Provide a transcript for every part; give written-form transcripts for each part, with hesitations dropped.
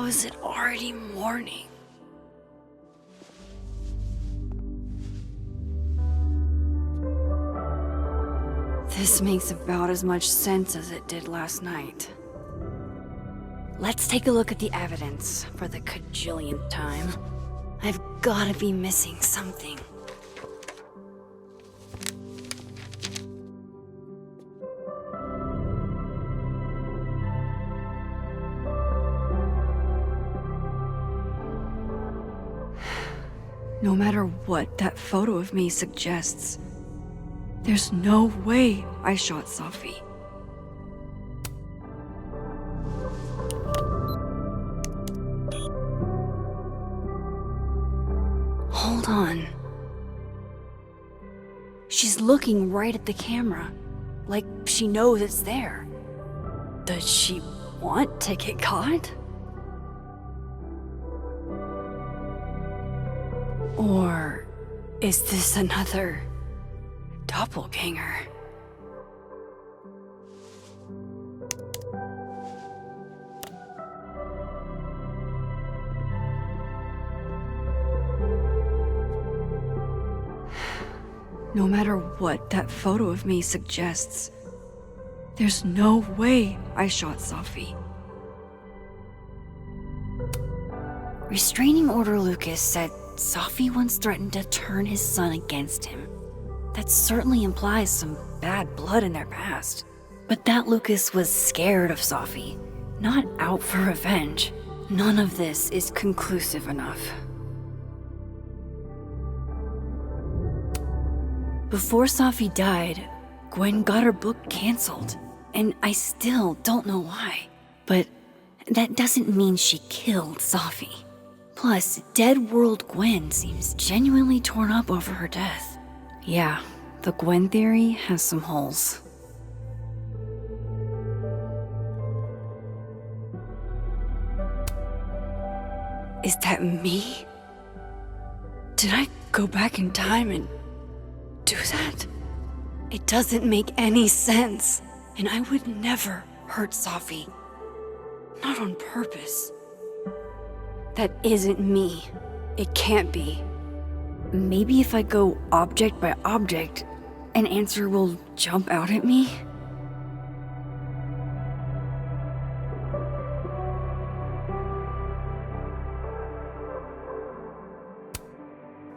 How is it already morning? This makes about as much sense as it did last night. Let's take a look at the evidence for the cajillionth time. I've gotta be missing something. No matter what that photo of me suggests, there's no way I shot Safi. Hold on. She's looking right at the camera, like she knows it's there. Does she want to get caught? Or is this another doppelganger? No matter what that photo of me suggests, there's no way I shot Safi. Restraining Order Lucas said Safi once threatened to turn his son against him. That certainly implies some bad blood in their past. But that Lucas was scared of Safi, not out for revenge. None of this is conclusive enough. Before Safi died, Gwen got her book canceled, and I still don't know why. But that doesn't mean she killed Safi. Plus, Dead World Gwen seems genuinely torn up over her death. Yeah, the Gwen theory has some holes. Is that me? Did I go back in time and do that? It doesn't make any sense, and I would never hurt Safi. Not on purpose. That isn't me. It can't be. Maybe if I go object by object, an answer will jump out at me?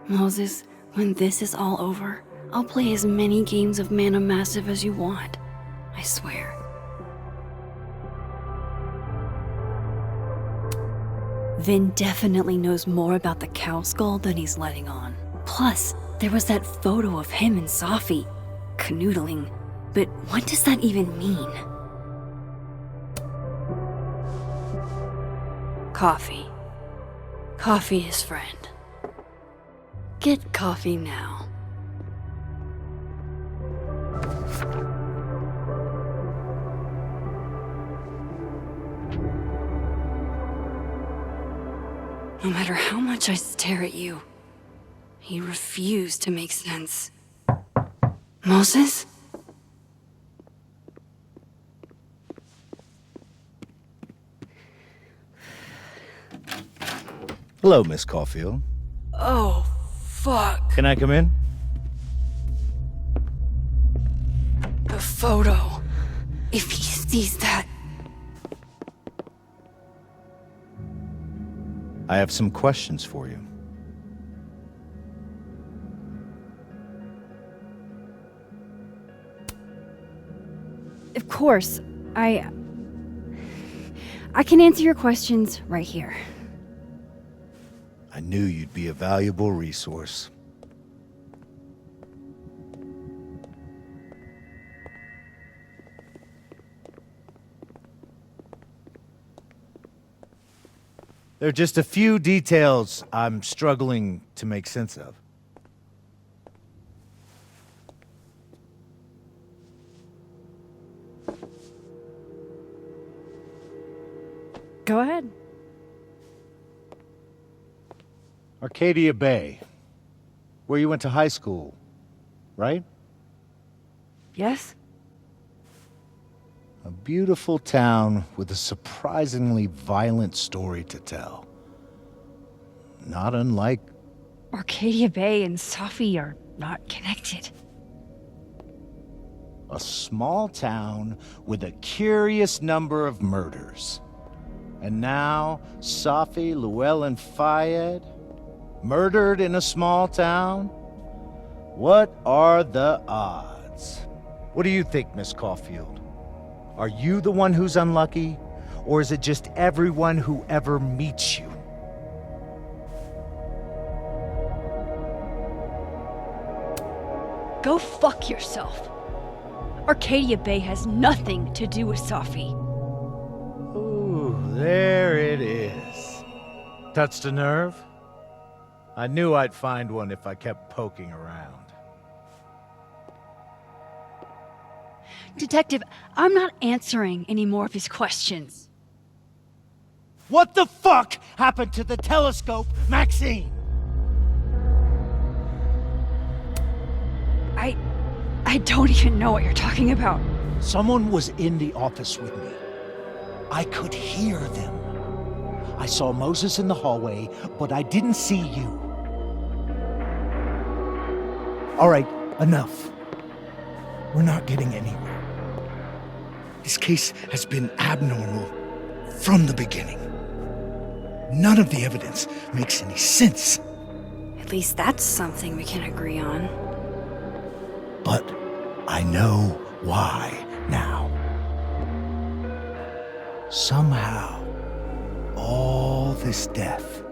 Moses, when this is all over, I'll play as many games of Mana Massive as you want. I swear. Vin definitely knows more about the cow skull than he's letting on. Plus, there was that photo of him and Safi canoodling. But what does that even mean? Coffee. Coffee is friend. Get coffee now. No matter how much I stare at you, you refuse to make sense. Moses? Hello, Miss Caulfield. Oh, fuck. Can I come in? The photo. If he sees that... I have some questions for you. Of course, I can answer your questions right here. I knew you'd be a valuable resource. There are just a few details I'm struggling to make sense of. Go ahead. Arcadia Bay, where you went to high school, right? Yes? A beautiful town with a surprisingly violent story to tell. Not unlike... Arcadia Bay and Safi are not connected. a small town with a curious number of murders. And now, Safi, Llewellyn Fayed, murdered in a small town? What are the odds? What do you think, Miss Caulfield? Are you the one who's unlucky? Or is it just everyone who ever meets you? Go fuck yourself. Arcadia Bay has nothing to do with Safi. Ooh, there it is. Touched a nerve? I knew I'd find one if I kept poking around. Detective, I'm not answering any more of his questions. What the fuck happened to the telescope, Maxine? I don't even know what you're talking about. Someone was in the office with me. I could hear them. I saw Moses in the hallway, but I didn't see you. All right, enough. We're not getting anywhere. This case has been abnormal from the beginning. None of the evidence makes any sense. At least that's something we can agree on. But I know why now. Somehow, all this death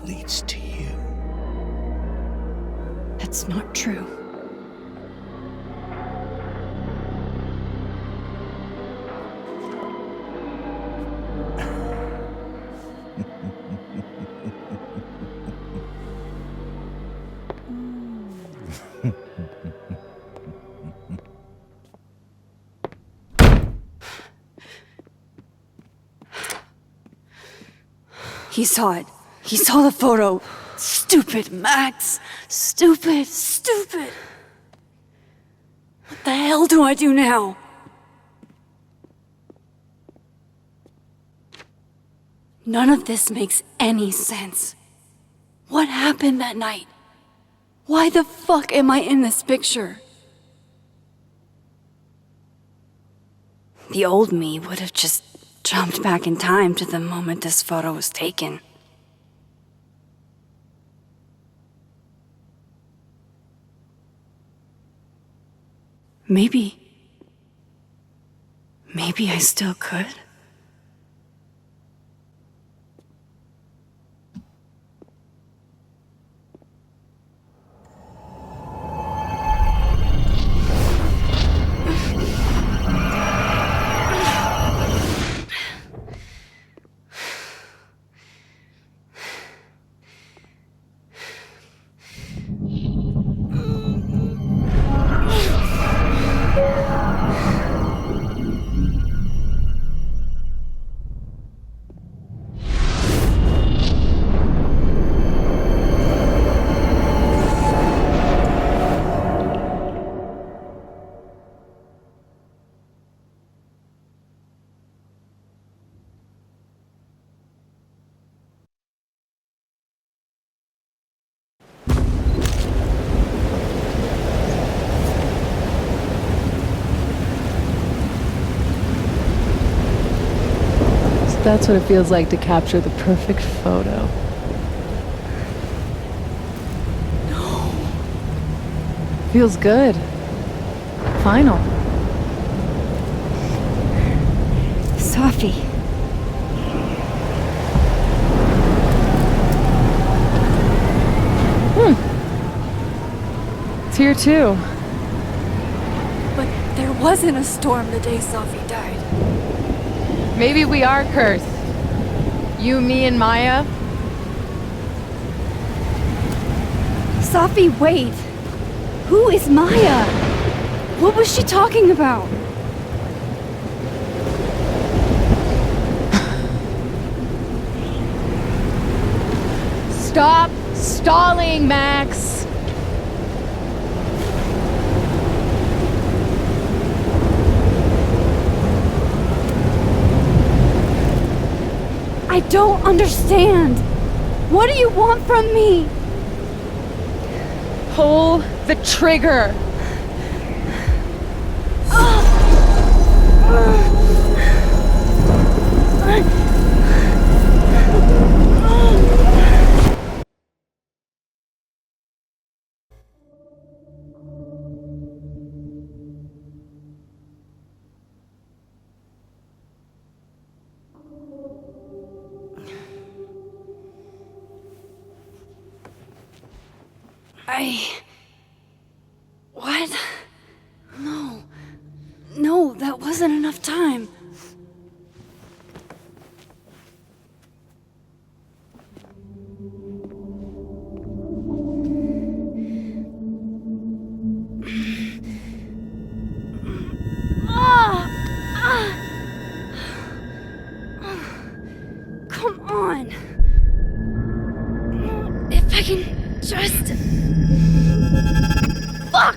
leads to you. That's not true. He saw it. He saw the photo. Stupid, Max. Stupid, stupid. What the hell do I do now? None of this makes any sense. What happened that night? Why the fuck am I in this picture? The old me would have just jumped back in time to the moment this photo was taken. Maybe I still could. That's what it feels like to capture the perfect photo. No. Feels good. Final. Safi. It's here too. But there wasn't a storm the day Safi died. Maybe we are cursed. You, me, and Maya. Safi, wait. Who is Maya? What was she talking about? Stop stalling, Max. I don't understand. What do you want from me? Pull the trigger. What? No. No, that wasn't enough time. Come on. If I can just... Fuck!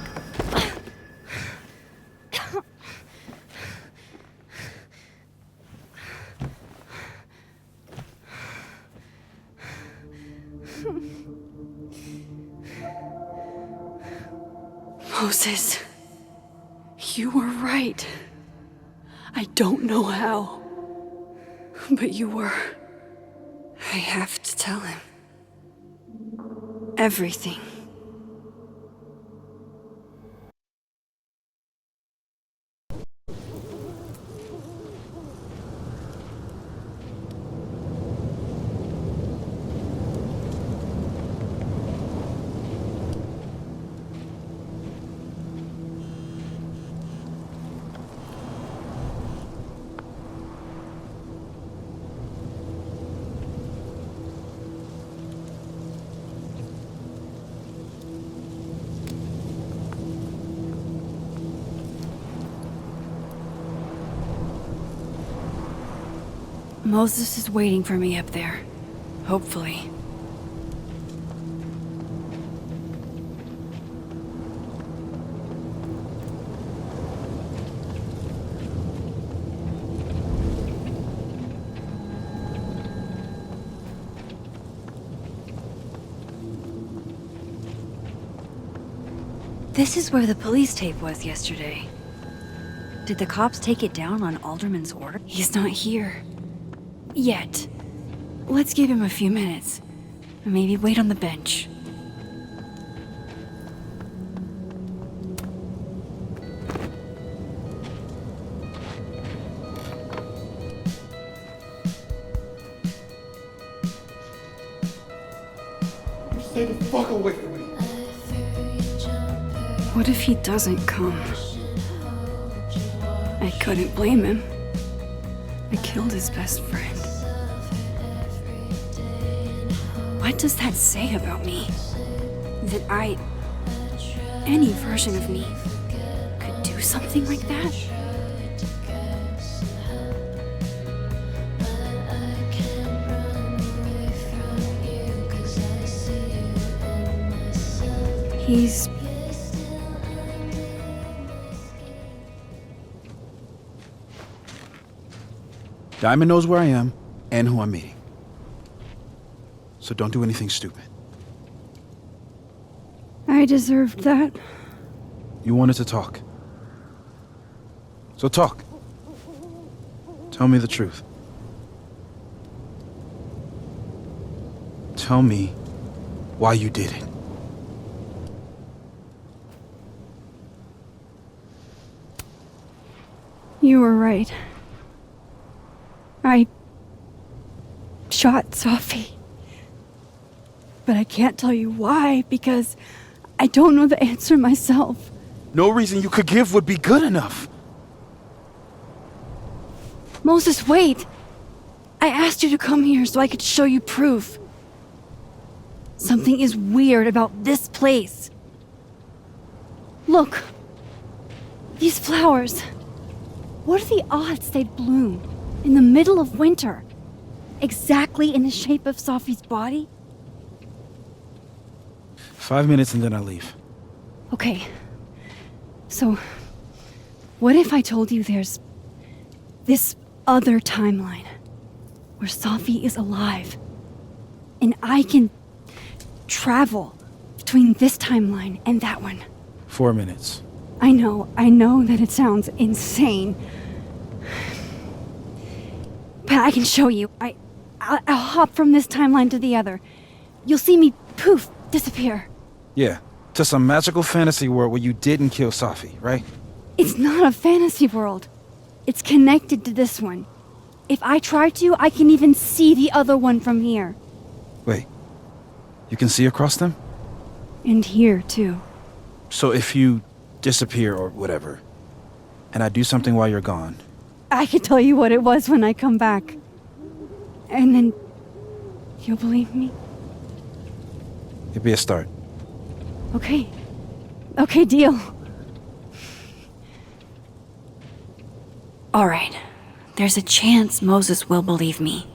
Moses, you were right. I don't know how, but you were. I have to tell him. Everything. Moses is waiting for me up there. Hopefully. This is where the police tape was yesterday. Did the cops take it down on Alderman's order? He's not here. Yet. Let's give him a few minutes. Maybe wait on the bench. Stay the fuck away from me. What if he doesn't come? I couldn't blame him. I killed his best friend. What does that say about me? That any version of me, could do something like that? He's... Diamond knows where I am and who I'm meeting. So don't do anything stupid. I deserved that. You wanted to talk. So talk. Tell me the truth. Tell me why you did it. You were right. I shot Safi. But I can't tell you why, because I don't know the answer myself. No reason you could give would be good enough. Moses, wait! I asked you to come here so I could show you proof. Something is weird about this place. Look. These flowers. What are the odds they'd bloom in the middle of winter? Exactly in the shape of Safi's body? 5 minutes and then I leave. Okay. So, what if I told you there's this other timeline where Safi is alive. And I can travel between this timeline and that one. 4 minutes. I know that it sounds insane. But I can show you. I'll hop from this timeline to the other. You'll see me, poof, disappear. Yeah, to some magical fantasy world where you didn't kill Safi, right? It's not a fantasy world. It's connected to this one. If I try to, I can even see the other one from here. Wait, you can see across them? And here, too. So if you disappear or whatever, and I do something while you're gone, I can tell you what it was when I come back. And then you'll believe me? it'd be a start. Okay. Okay, deal. All right. There's a chance Moses will believe me.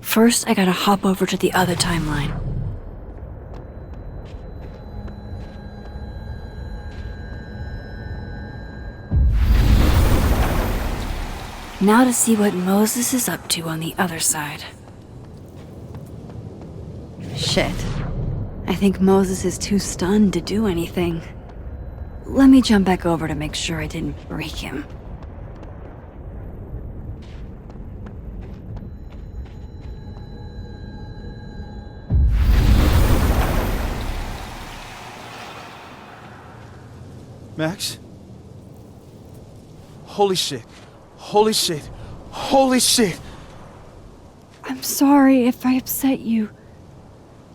First, I gotta hop over to the other timeline. Now to see what Moses is up to on the other side. Shit. I think Moses is too stunned to do anything. Let me jump back over to make sure I didn't break him. Max? Holy shit. Holy shit. Holy shit. I'm sorry if I upset you.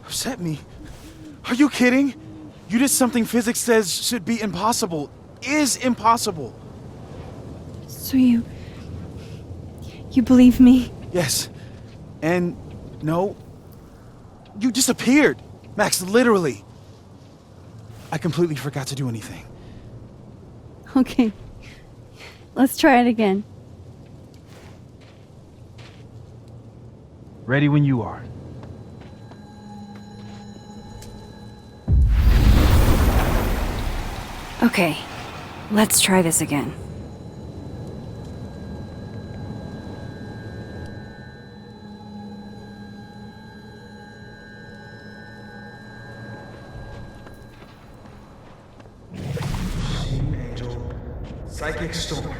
Upset me? Are you kidding? You did something physics says should be impossible. Is impossible. So you believe me? Yes. And no. You disappeared. Max, literally. I completely forgot to do anything. Okay. Let's try it again. Ready when you are. Okay. Let's try this again. Angel, Psychic Storm.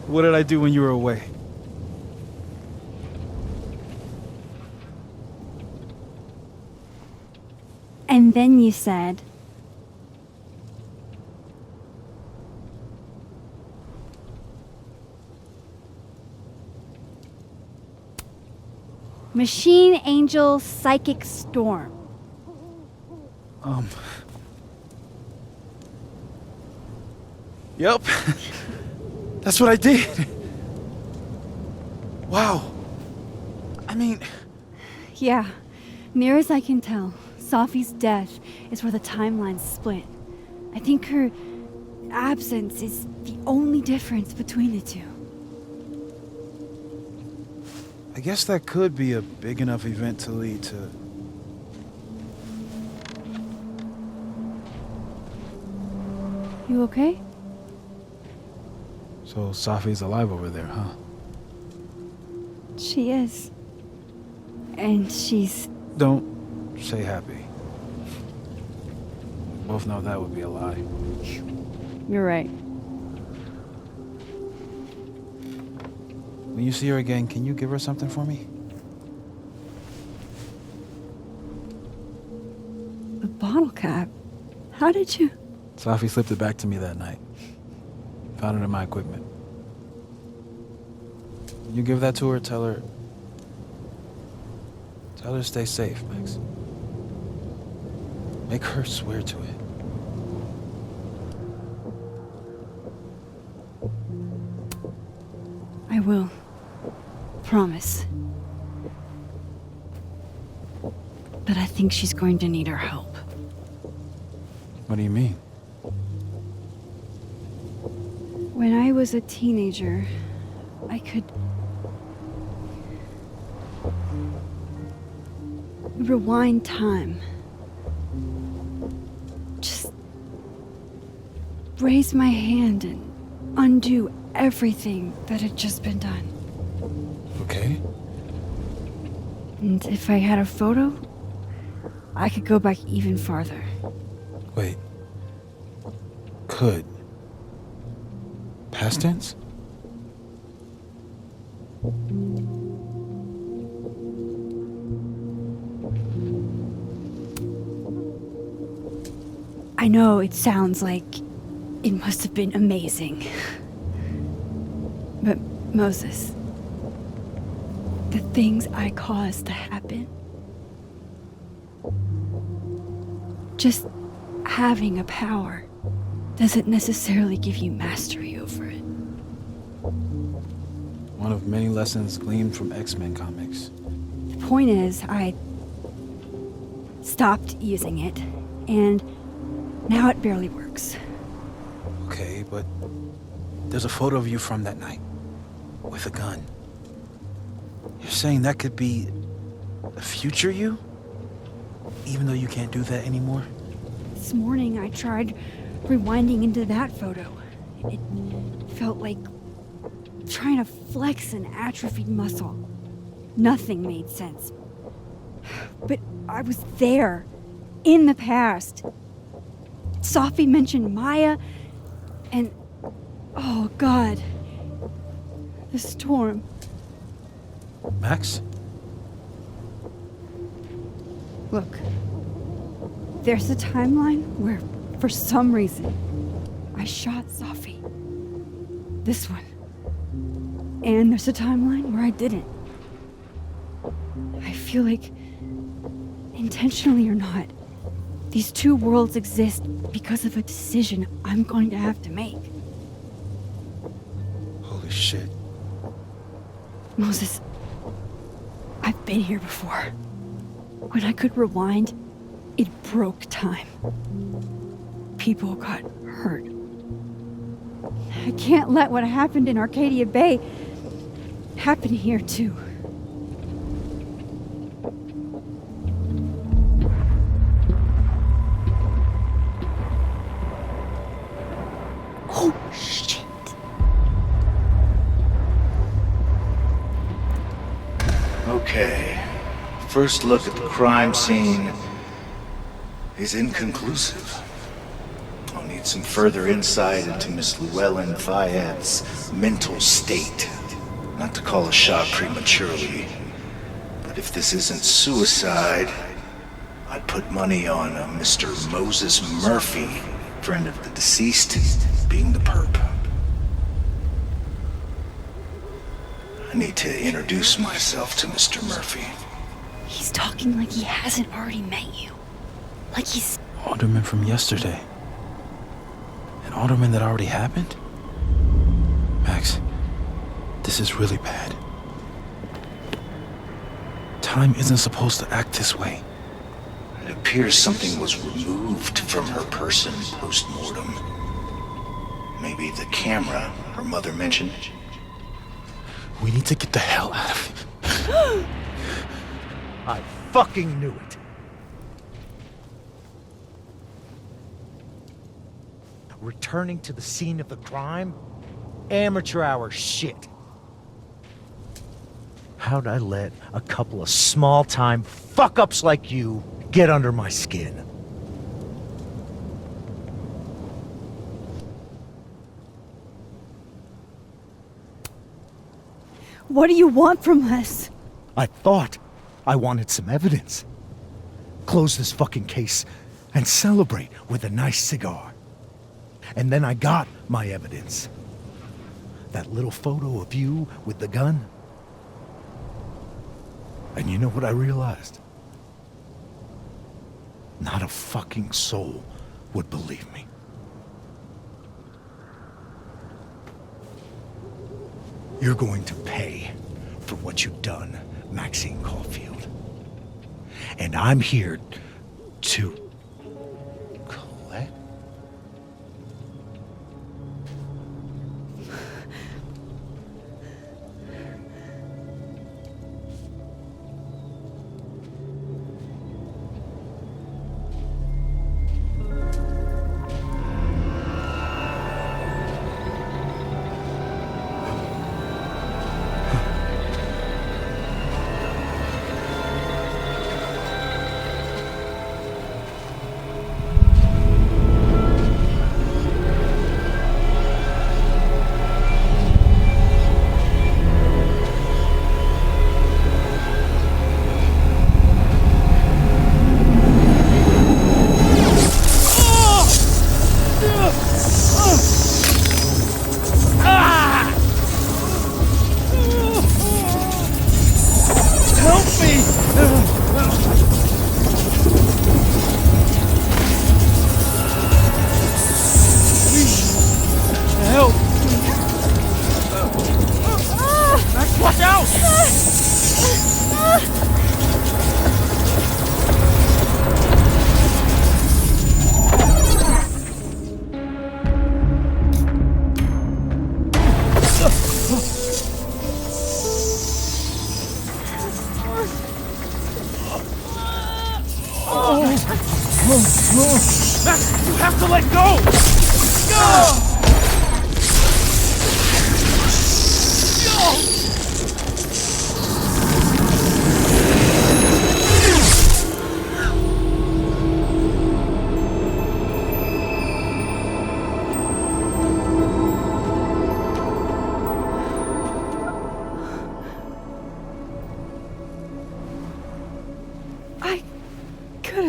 What did I do when you were away? And then you said, Machine Angel Psychic Storm. Yep. That's what I did. Wow. I mean, Yeah, near as I can tell, Safi's death is where the timelines split. I think her absence is the only difference between the two. I guess that could be a big enough event to lead to... You okay? So Safi's alive over there, huh? She is. And she's... Don't say happy. We both know that would be a lie. You're right. When you see her again, can you give her something for me? The bottle cap? How did you... Safi slipped it back to me that night. Found it in my equipment. You give that to her, tell her to stay safe, Max. Make her swear to it. I will. Promise. But I think she's going to need our help. What do you mean? was a teenager, I could rewind time. Just raise my hand and undo everything that had just been done. Okay. And if I had a photo, I could go back even farther. Wait. Could. Past tense? I know it sounds like it must have been amazing. But Moses, the things I caused to happen, just having a power doesn't necessarily give you mastery over it. One of many lessons gleaned from X-Men comics. The point is, I stopped using it, and now it barely works. Okay, but there's a photo of you from that night with a gun. You're saying that could be a future you? Even though you can't do that anymore? This morning I tried rewinding into that photo. It felt like trying to flex an atrophied muscle. Nothing made sense. But I was there, in the past. Sophie mentioned Maya, and oh God, the storm. Max? Look, there's a timeline where, for some reason, I shot Sophie. This one. And there's a timeline where I didn't. I feel like, intentionally or not, these two worlds exist because of a decision I'm going to have to make. Holy shit. Moses, I've been here before. When I could rewind, it broke time. People got hurt. I can't let what happened in Arcadia Bay happen here too. Oh, shit. Okay. First look at the crime scene is inconclusive. I'll need some further insight into Miss Llewellyn Fayette's mental state. Not to call a shot prematurely, but if this isn't suicide, I'd put money on a Mr. Moses Murphy, friend of the deceased, being the perp. I need to introduce myself to Mr. Murphy. He's talking like he hasn't already met you. Like he's... Alderman from yesterday. An alderman that already happened? Max, this is really bad. Time isn't supposed to act this way. It appears something was removed from her person post-mortem. Maybe the camera her mother mentioned. We need to get the hell out of here. I fucking knew it. Returning to the scene of the crime? Amateur hour shit. How'd I let a couple of small-time fuck-ups like you get under my skin? What do you want from us? I thought I wanted some evidence. Close this fucking case and celebrate with a nice cigar. And then I got my evidence. That little photo of you with the gun. And you know what I realized? Not a fucking soul would believe me. You're going to pay for what you've done, Maxine Caulfield. And I'm here to collect.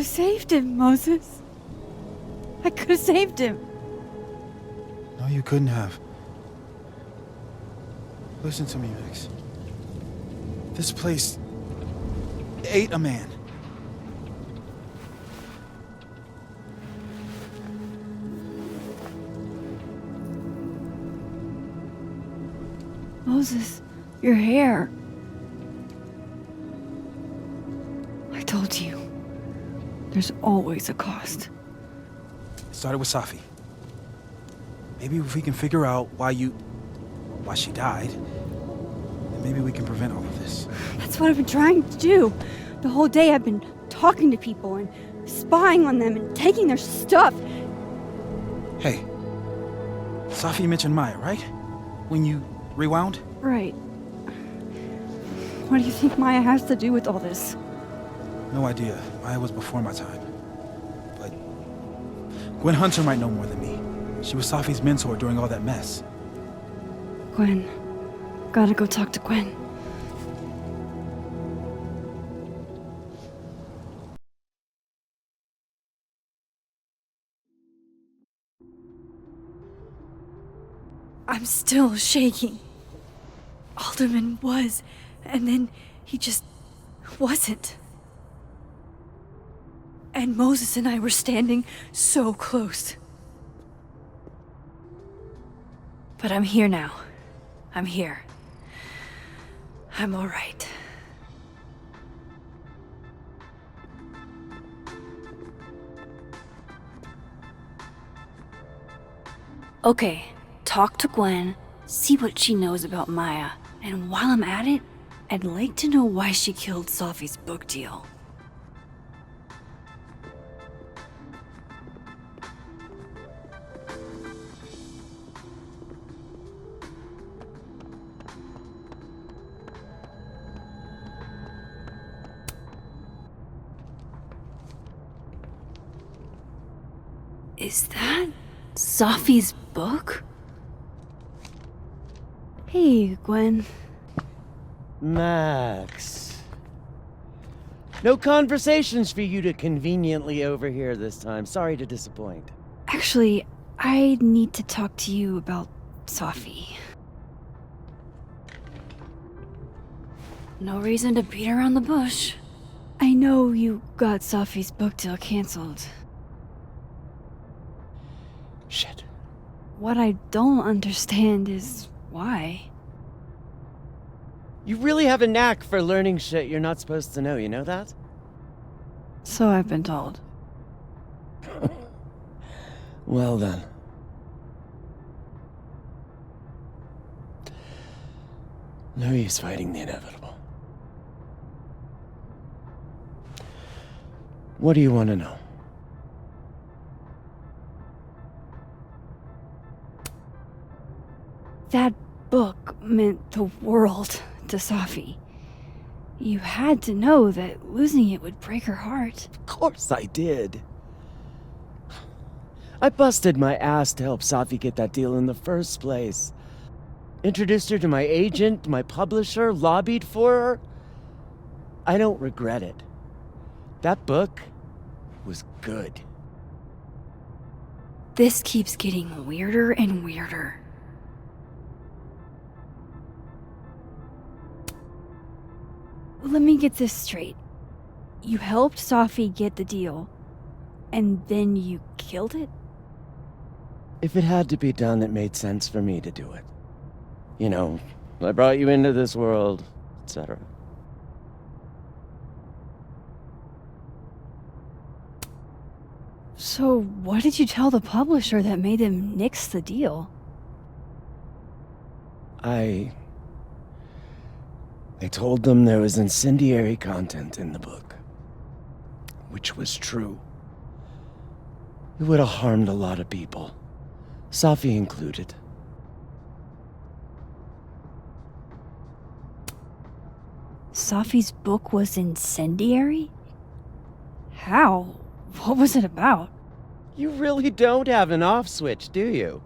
have saved him, Moses. I could have saved him. No, you couldn't have. Listen to me, Vix. This place ate a man. Moses, your hair. I told you. There's always a cost. It started with Safi. Maybe if we can figure out why she died, then maybe we can prevent all of this. That's what I've been trying to do. The whole day I've been talking to people and spying on them and taking their stuff. Hey, Safi mentioned Maya, right? When you rewound? Right. What do you think Maya has to do with all this? No idea. Maya was before my time. But Gwen Hunter might know more than me. She was Safi's mentor during all that mess. Gwen. Gotta go talk to Gwen. I'm still shaking. Alderman was, and then he just wasn't. And Moses and I were standing so close. But I'm here now. I'm here. I'm all right. Okay, talk to Gwen, see what she knows about Maya, and while I'm at it, I'd like to know why she killed Safi's book deal. Is that Safi's book? Hey, Gwen. Max. No conversations for you to conveniently overhear this time. Sorry to disappoint. Actually, I need to talk to you about Safi. No reason to beat around the bush. I know you got Safi's book deal canceled. Shit. What I don't understand is why. You really have a knack for learning shit you're not supposed to know, you know that? So I've been told. Well then. No use fighting the inevitable. What do you want to know? That book meant the world to Safi. You had to know that losing it would break her heart. Of course I did. I busted my ass to help Safi get that deal in the first place. Introduced her to my agent, my publisher, lobbied for her. I don't regret it. That book was good. This keeps getting weirder and weirder. Let me get this straight. You helped Safi get the deal, and then you killed it? If it had to be done, it made sense for me to do it. You know, I brought you into this world, etc. So what did you tell the publisher that made them nix the deal? I told them there was incendiary content in the book. Which was true. It would have harmed a lot of people. Safi included. Safi's book was incendiary? How? What was it about? You really don't have an off switch, do you?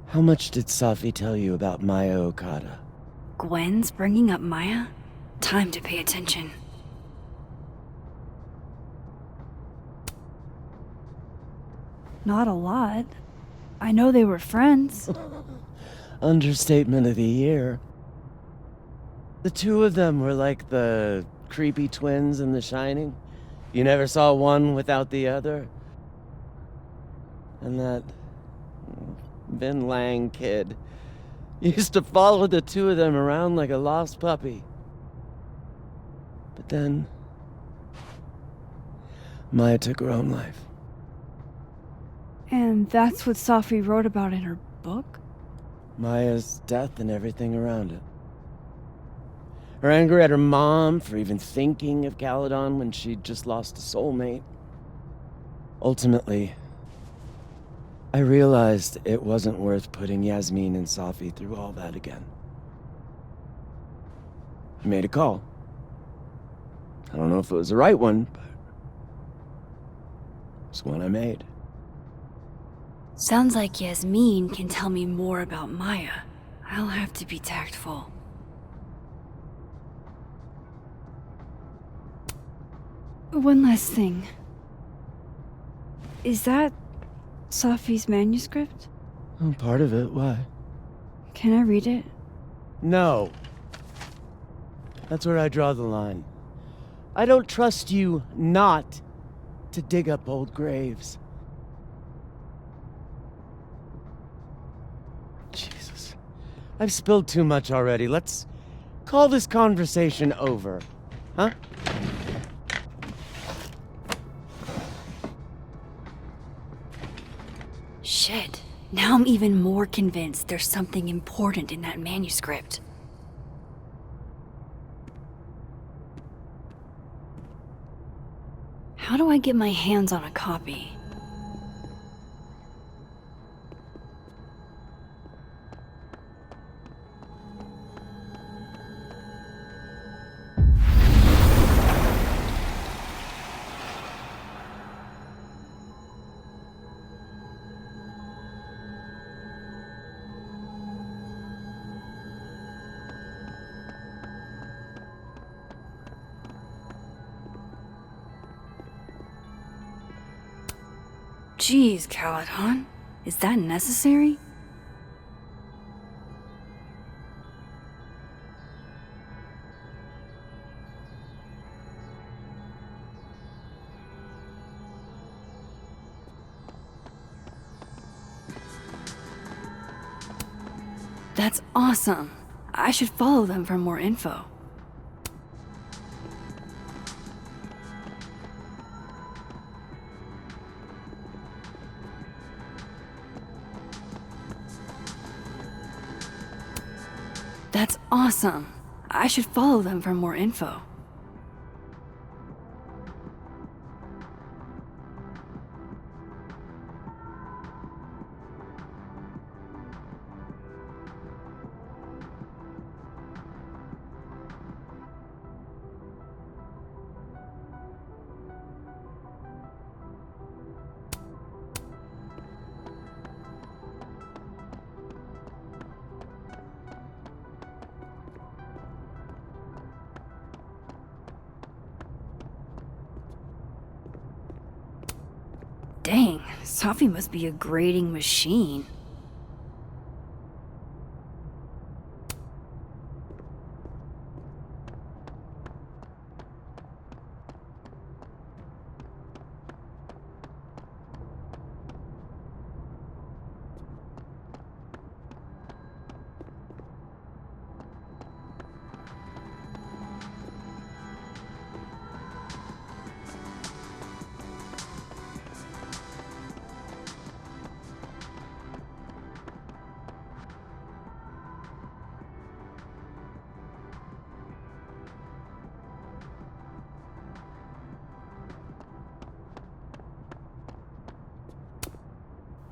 How much did Safi tell you about Maya Okada? Gwen's bringing up Maya? time to pay attention. Not a lot. I know they were friends. Understatement of the year. The two of them were like the creepy twins in The Shining. You never saw one without the other. And that Vin Lang kid used to follow the two of them around like a lost puppy. But then Maya took her own life. And that's what Safi wrote about in her book? Maya's death and everything around it. Her anger at her mom for even thinking of Caledon when she'd just lost a soulmate. Ultimately, I realized it wasn't worth putting Yasmin and Safi through all that again. I made a call. I don't know if it was the right one, but it's one I made. Sounds like Yasmin can tell me more about Maya. I'll have to be tactful. One last thing. Is that Safi's manuscript? Oh, part of it, why? Can I read it? No. That's where I draw the line. I don't trust you not to dig up old graves. Jesus. I've spilled too much already. Let's call this conversation over. Huh? Shit. Now I'm even more convinced there's something important in that manuscript. How do I get my hands on a copy? Jeez, Caledon. Is that necessary? That's awesome. I should follow them for more info. That's awesome. I should follow them for more info. Dang, Safi must be a grading machine.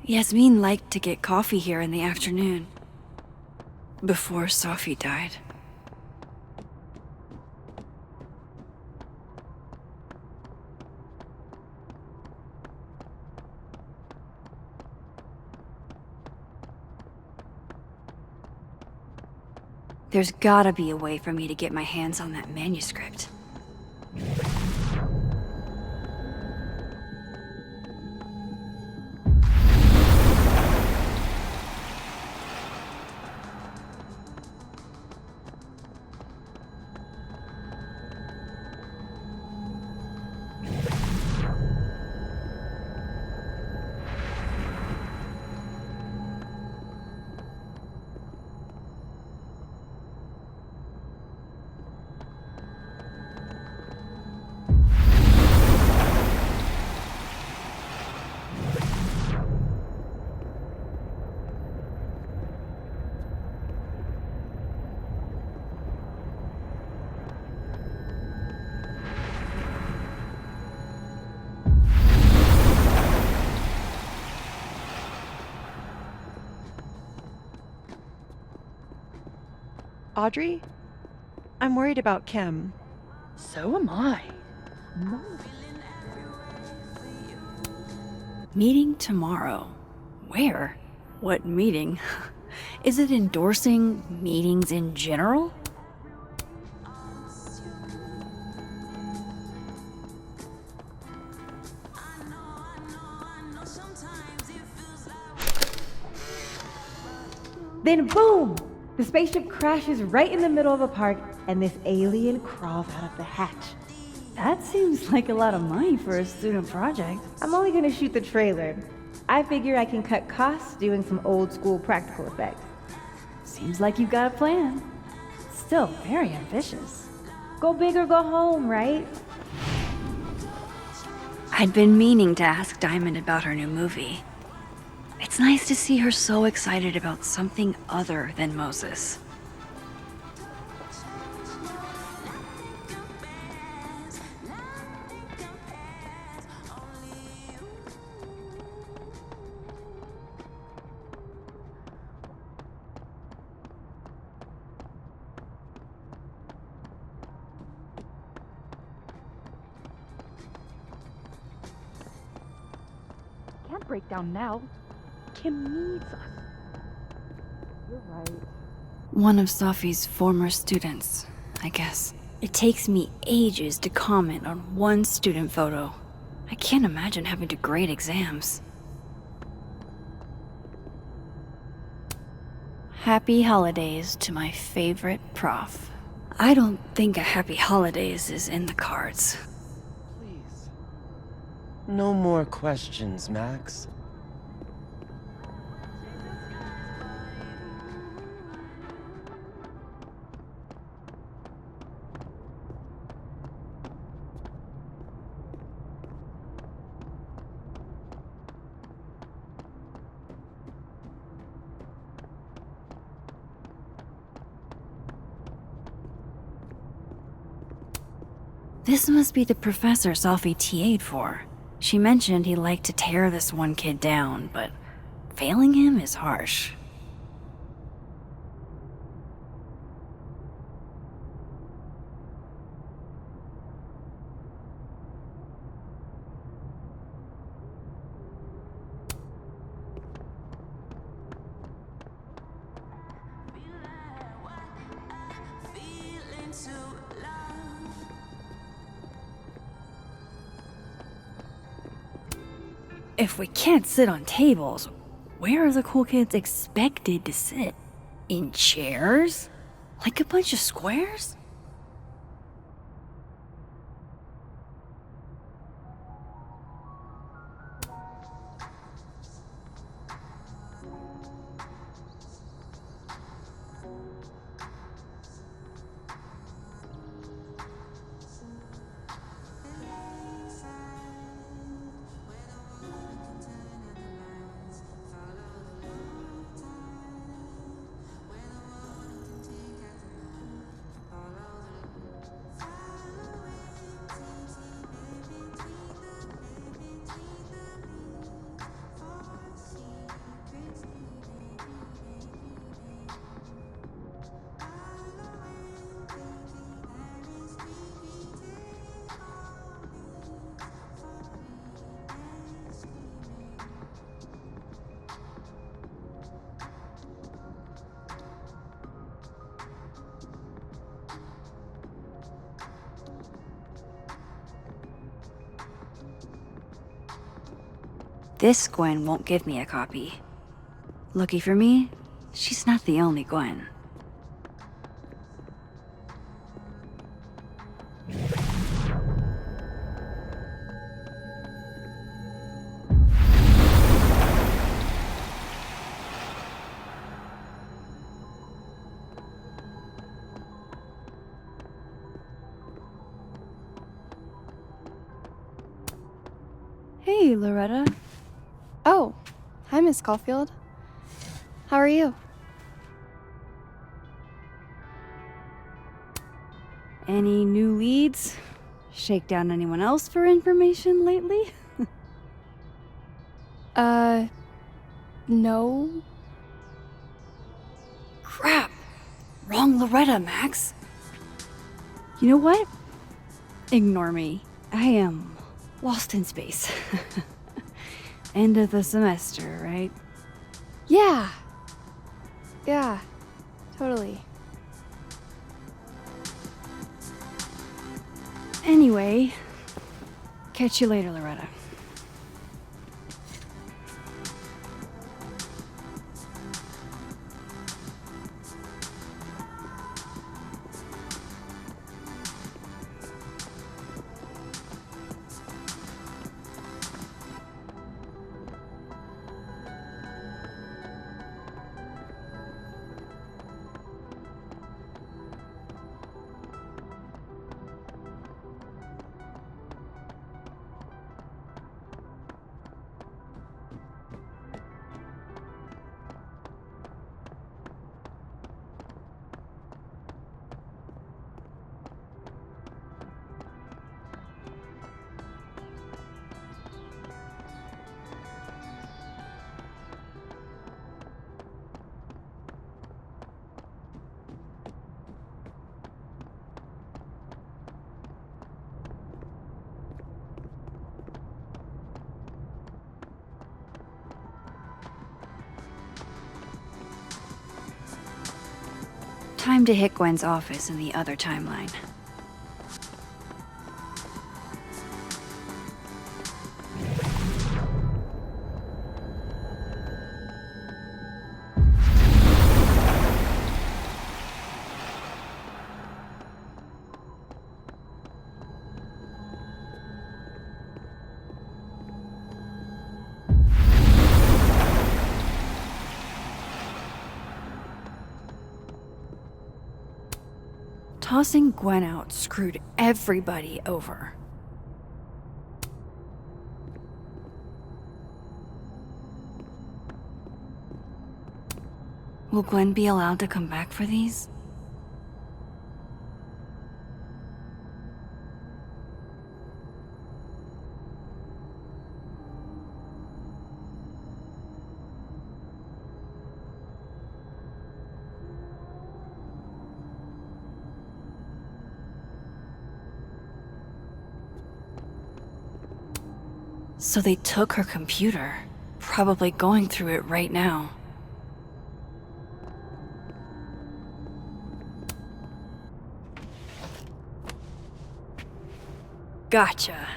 Yasmin liked to get coffee here in the afternoon. Before Safi died. There's gotta be a way for me to get my hands on that manuscript. Audrey? I'm worried about Kim. So am I. Meeting tomorrow. Where? What meeting? Is it endorsing meetings in general? Then boom! The spaceship crashes right in the middle of a park, and this alien crawls out of the hatch. That seems like a lot of money for a student project. I'm only gonna shoot the trailer. I figure I can cut costs doing some old school practical effects. Seems like you've got a plan. Still very ambitious. Go big or go home, right? I'd been meaning to ask Diamond about her new movie. It's nice to see her so excited about something other than Moses. Can't break down now. Kim needs us. You're right. One of Safi's former students, I guess. It takes me ages to comment on one student photo. I can't imagine having to grade exams. Happy holidays to my favorite prof. I don't think a happy holidays is in the cards. Please. No more questions, Max. This must be the professor Safi TA'd for. She mentioned he liked to tear this one kid down, but failing him is harsh. If we can't sit on tables, where are the cool kids expected to sit? In chairs? Like a bunch of squares? this Gwen won't give me a copy. Lucky for me, she's not the only Gwen. Hey, Loretta. Oh, hi, Miss Caulfield. How are you? Any new leads? Shake down anyone else for information lately? No. Crap! Wrong Loretta, Max. You know what? Ignore me. I am lost in space. End of the semester, right? Yeah. Yeah, totally. Anyway, catch you later, Loretta. Time to hit Gwen's office in the other timeline. Tossing Gwen out screwed everybody over. Will Gwen be allowed to come back for these? So they took her computer, probably going through it right now. Gotcha.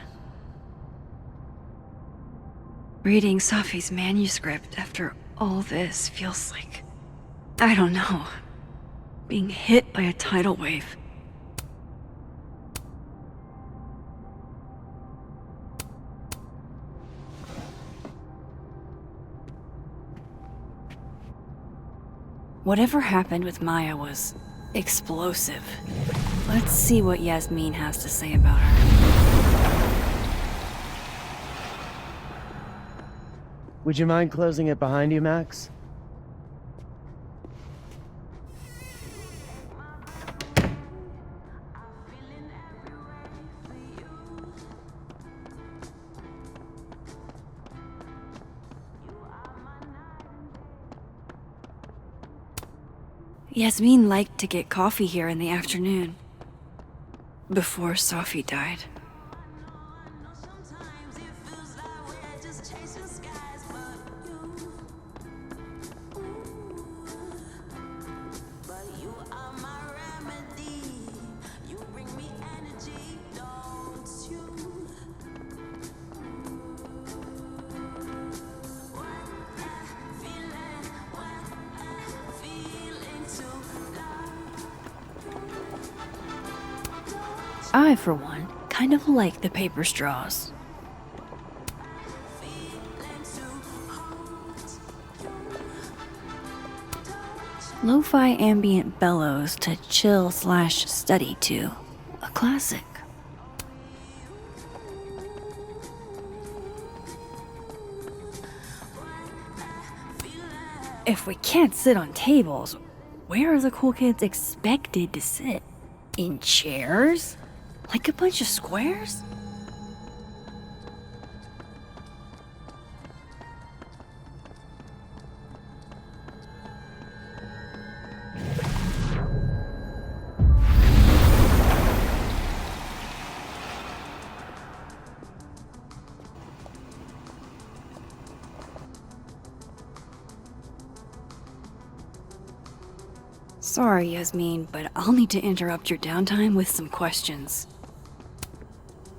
Reading Safi's manuscript after all this feels like, I don't know, being hit by a tidal wave. Whatever happened with Maya was explosive. Let's see what Yasmin has to say about her. Would you mind closing it behind you, Max? Yasmin liked to get coffee here in the afternoon. Before Safi died. I, for one, kind of like the paper straws. Lo-fi ambient bellows to chill/study to. A classic. If we can't sit on tables, where are the cool kids expected to sit? In chairs? Like a bunch of squares? Sorry, Yasmin, but I'll need to interrupt your downtime with some questions.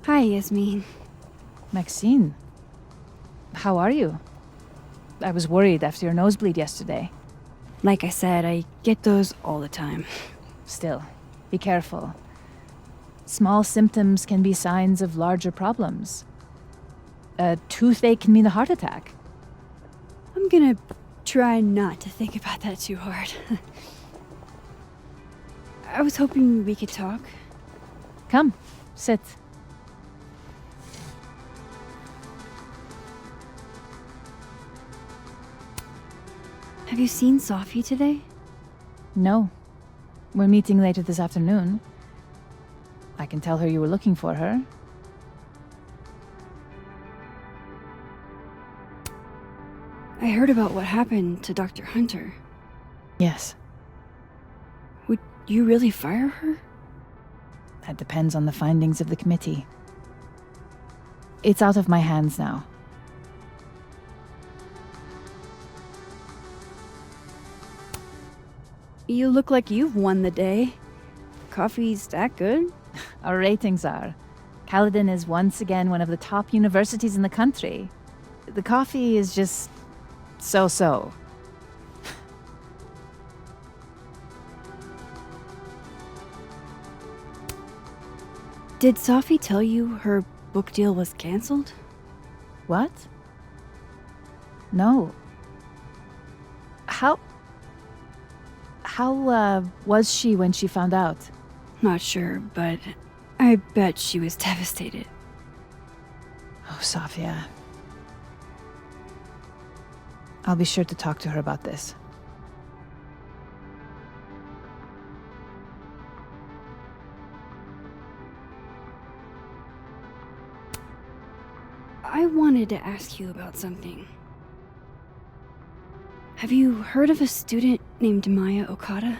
Hi, Yasmin. Maxine, how are you? I was worried after your nosebleed yesterday. Like I said, I get those all the time. Still, be careful. Small symptoms can be signs of larger problems. A toothache can mean a heart attack. I'm gonna try not to think about that too hard. I was hoping we could talk. Come, sit. Have you seen Sophie today? No. We're meeting later this afternoon. I can tell her you were looking for her. I heard about what happened to Dr. Hunter. Yes, Would you really fire her? that depends on the findings of the committee. It's out of my hands now. You look like you've won the day. Coffee's that good? Our ratings are. Caledon is once again one of the top universities in the country. The coffee is just so-so. Did Sophie tell you her book deal was canceled? What? No. How was she when she found out? Not sure, but I bet she was devastated. Oh, Sophia. I'll be sure to talk to her about this. I wanted to ask you about something. Have you heard of a student named Maya Okada?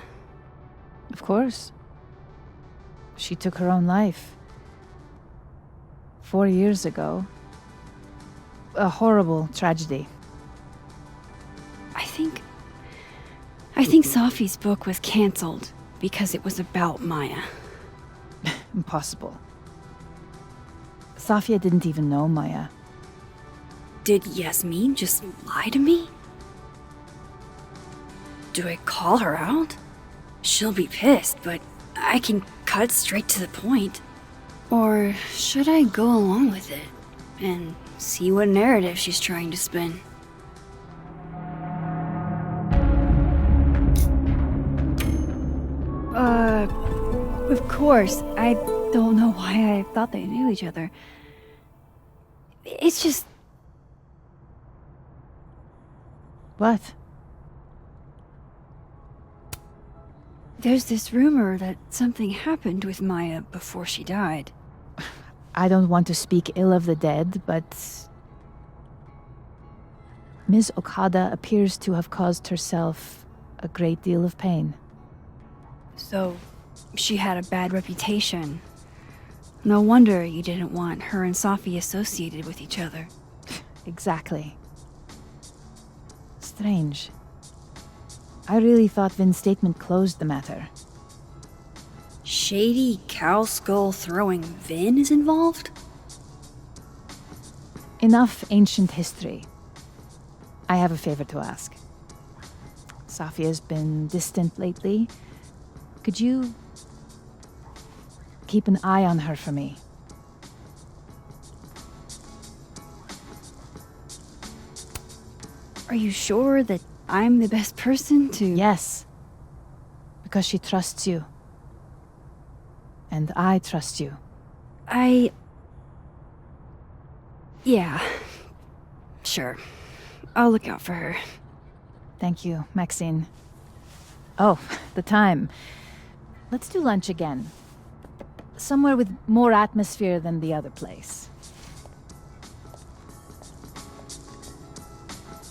Of course. She took her own life. 4 years ago. A horrible tragedy. I think Sophie's book was canceled because it was about Maya. Impossible. Sophia didn't even know Maya. Did Yasmin just lie to me? Do I call her out? She'll be pissed, but I can cut straight to the point. Or should I go along with it and see what narrative she's trying to spin? Of course. I don't know why I thought they knew each other. It's just... What? There's this rumor that something happened with Maya before she died. I don't want to speak ill of the dead, but Ms. Okada appears to have caused herself a great deal of pain. So, she had a bad reputation. No wonder you didn't want her and Sophie associated with each other. Exactly. Strange. I really thought Vin's statement closed the matter. Shady cow skull throwing Vin is involved? Enough ancient history. I have a favor to ask. Sophia's been distant lately. Could you keep an eye on her for me. Are you sure that I'm the best person to... Yes. Because she trusts you. And I trust you. Yeah. Sure. I'll look out for her. Thank you, Maxine. Oh, the time. Let's do lunch again. Somewhere with more atmosphere than the other place.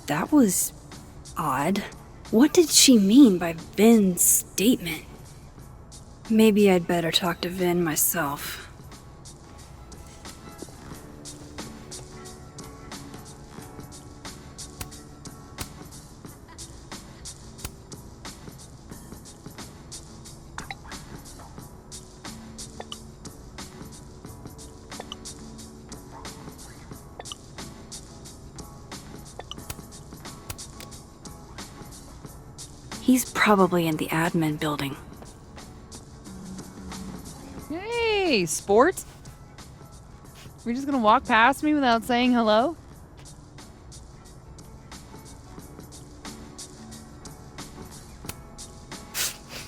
That was odd. What did she mean by Vin's statement? Maybe I'd better talk to Vin myself. He's probably in the admin building. Hey, sport. We're just gonna walk past me without saying hello?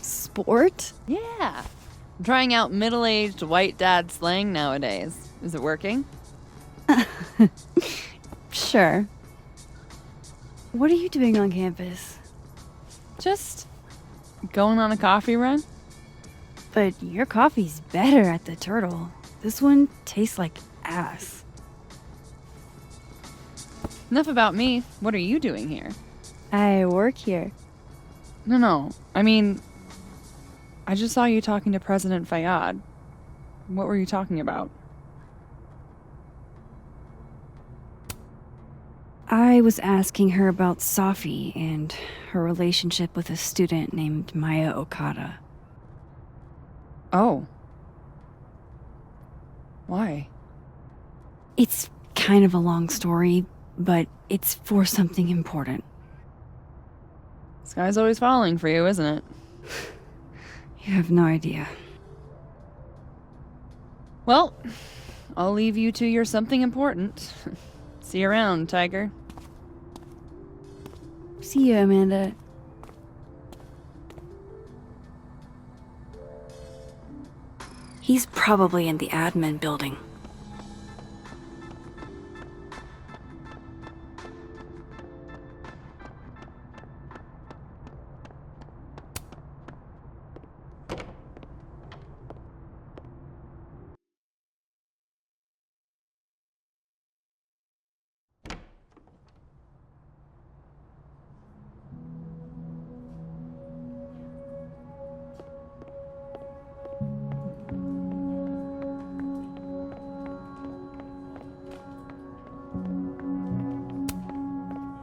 Sport? Yeah. I'm trying out middle-aged white dad slang nowadays. Is it working? Sure. What are you doing on campus? Just going on a coffee run? But your coffee's better at the Turtle. This one tastes like ass. Enough about me. What are you doing here? I work here. No. I mean, I just saw you talking to President Fayyad. What were you talking about? I was asking her about Safi and her relationship with a student named Maya Okada. Oh. Why? It's kind of a long story, but it's for something important. This guy's always falling for you, isn't it? You have no idea. Well, I'll leave you to your something important. See you around, Tiger. See you, Amanda. He's probably in the admin building.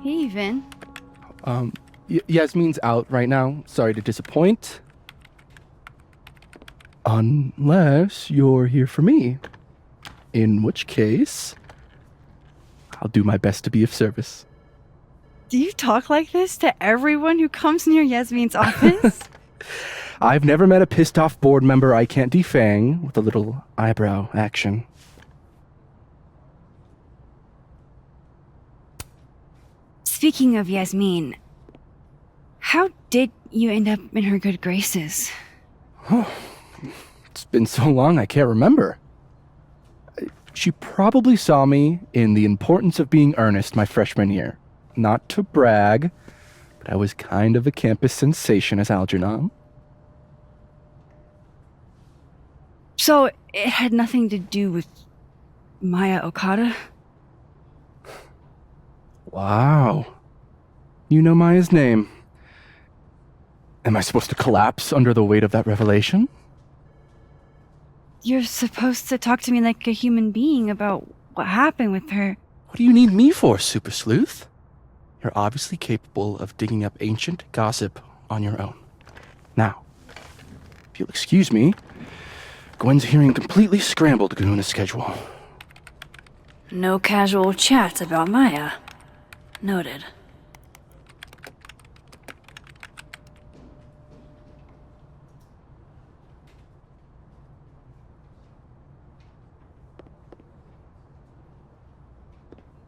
Hey, Vin. Yasmin's out right now. Sorry to disappoint. Unless you're here for me. In which case, I'll do my best to be of service. Do you talk like this to everyone who comes near Yasmin's office? I've never met a pissed off board member I can't defang with a little eyebrow action. Speaking of Yasmin, how did you end up in her good graces? It's been so long I can't remember. She probably saw me in The Importance of Being Earnest my freshman year. Not to brag, but I was kind of a campus sensation as Algernon. So it had nothing to do with Maya Okada? Wow. You know Maya's name. Am I supposed to collapse under the weight of that revelation? You're supposed to talk to me like a human being about what happened with her. What do you need me for, Super Sleuth? You're obviously capable of digging up ancient gossip on your own. Now, if you'll excuse me, Gwen's hearing completely scrambled Ganuna's schedule. No casual chats about Maya. Noted.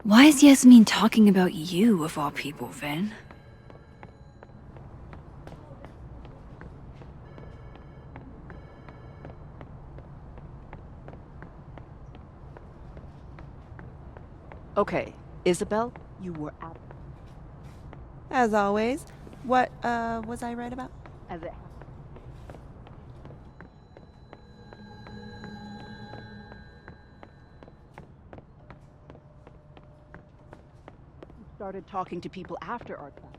Why is Yasmin talking about you, of all people, Vin? Okay, Isabel, you were out. As always. What, was I right about? As it started talking to people after our class.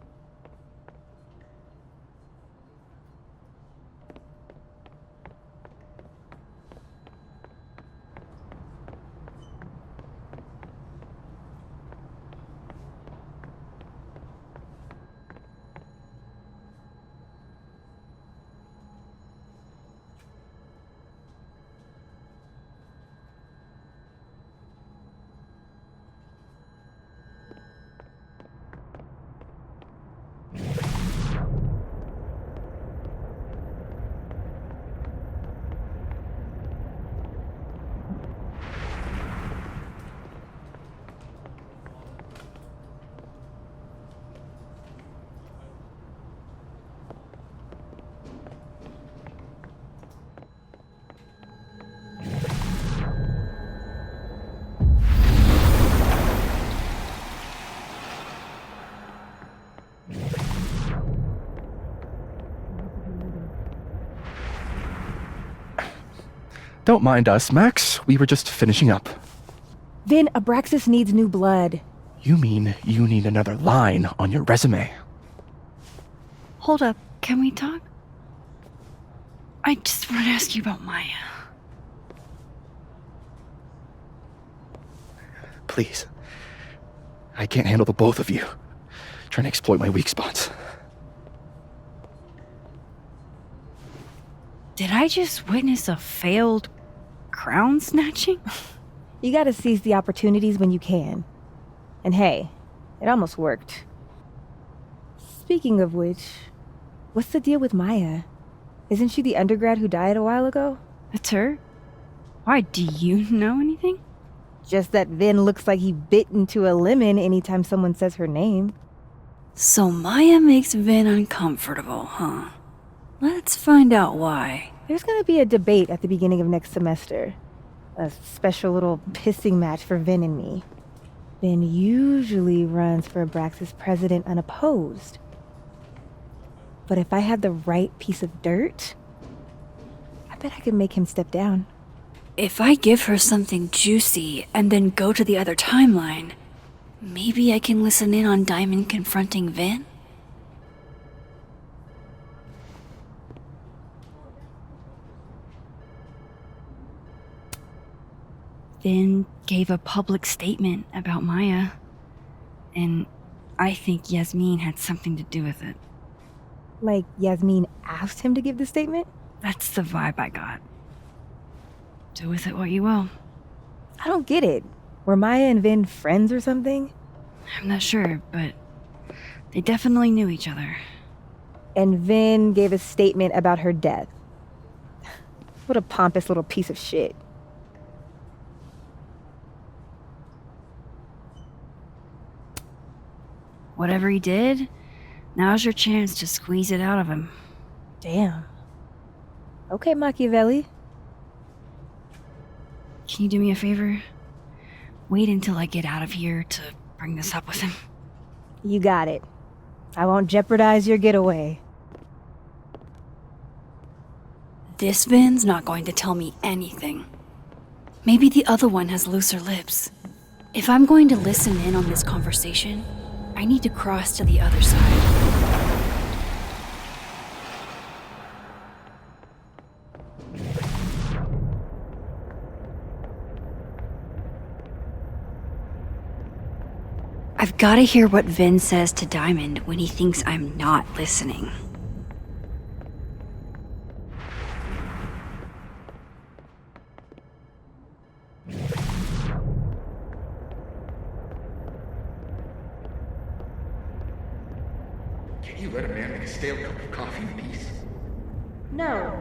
Don't mind us, Max. We were just finishing up. Vin, Abraxas needs new blood. You mean you need another line on your resume? Hold up, can we talk? I just want to ask you about Maya. Please. I can't handle the both of you. Trying to exploit my weak spots. Did I just witness a failed crown snatching? You gotta seize the opportunities when you can. And hey, it almost worked. Speaking of which, what's the deal with Maya? Isn't she the undergrad who died a while ago? That's her? Why, do you know anything? Just that Vin looks like he bit into a lemon anytime someone says her name. So Maya makes Vin uncomfortable, huh? Let's find out why. There's gonna be a debate at the beginning of next semester. A special little pissing match for Vin and me. Vin usually runs for Abraxas president unopposed. But if I had the right piece of dirt, I bet I could make him step down. If I give her something juicy and then go to the other timeline, maybe I can listen in on Diamond confronting Vin? Vin gave a public statement about Maya, and I think Yasmin had something to do with it. Like Yasmin asked him to give the statement? That's the vibe I got. Do with it what you will. I don't get it. Were Maya and Vin friends or something? I'm not sure, but they definitely knew each other. And Vin gave a statement about her death. What a pompous little piece of shit. Whatever he did, now's your chance to squeeze it out of him. Damn. Okay, Machiavelli. Can you do me a favor? Wait until I get out of here to bring this up with him. You got it. I won't jeopardize your getaway. This Vin's not going to tell me anything. Maybe the other one has looser lips. If I'm going to listen in on this conversation, I need to cross to the other side. I've got to hear what Vin says to Diamond when he thinks I'm not listening. Can't you let a man make a stale cup of coffee in peace? No.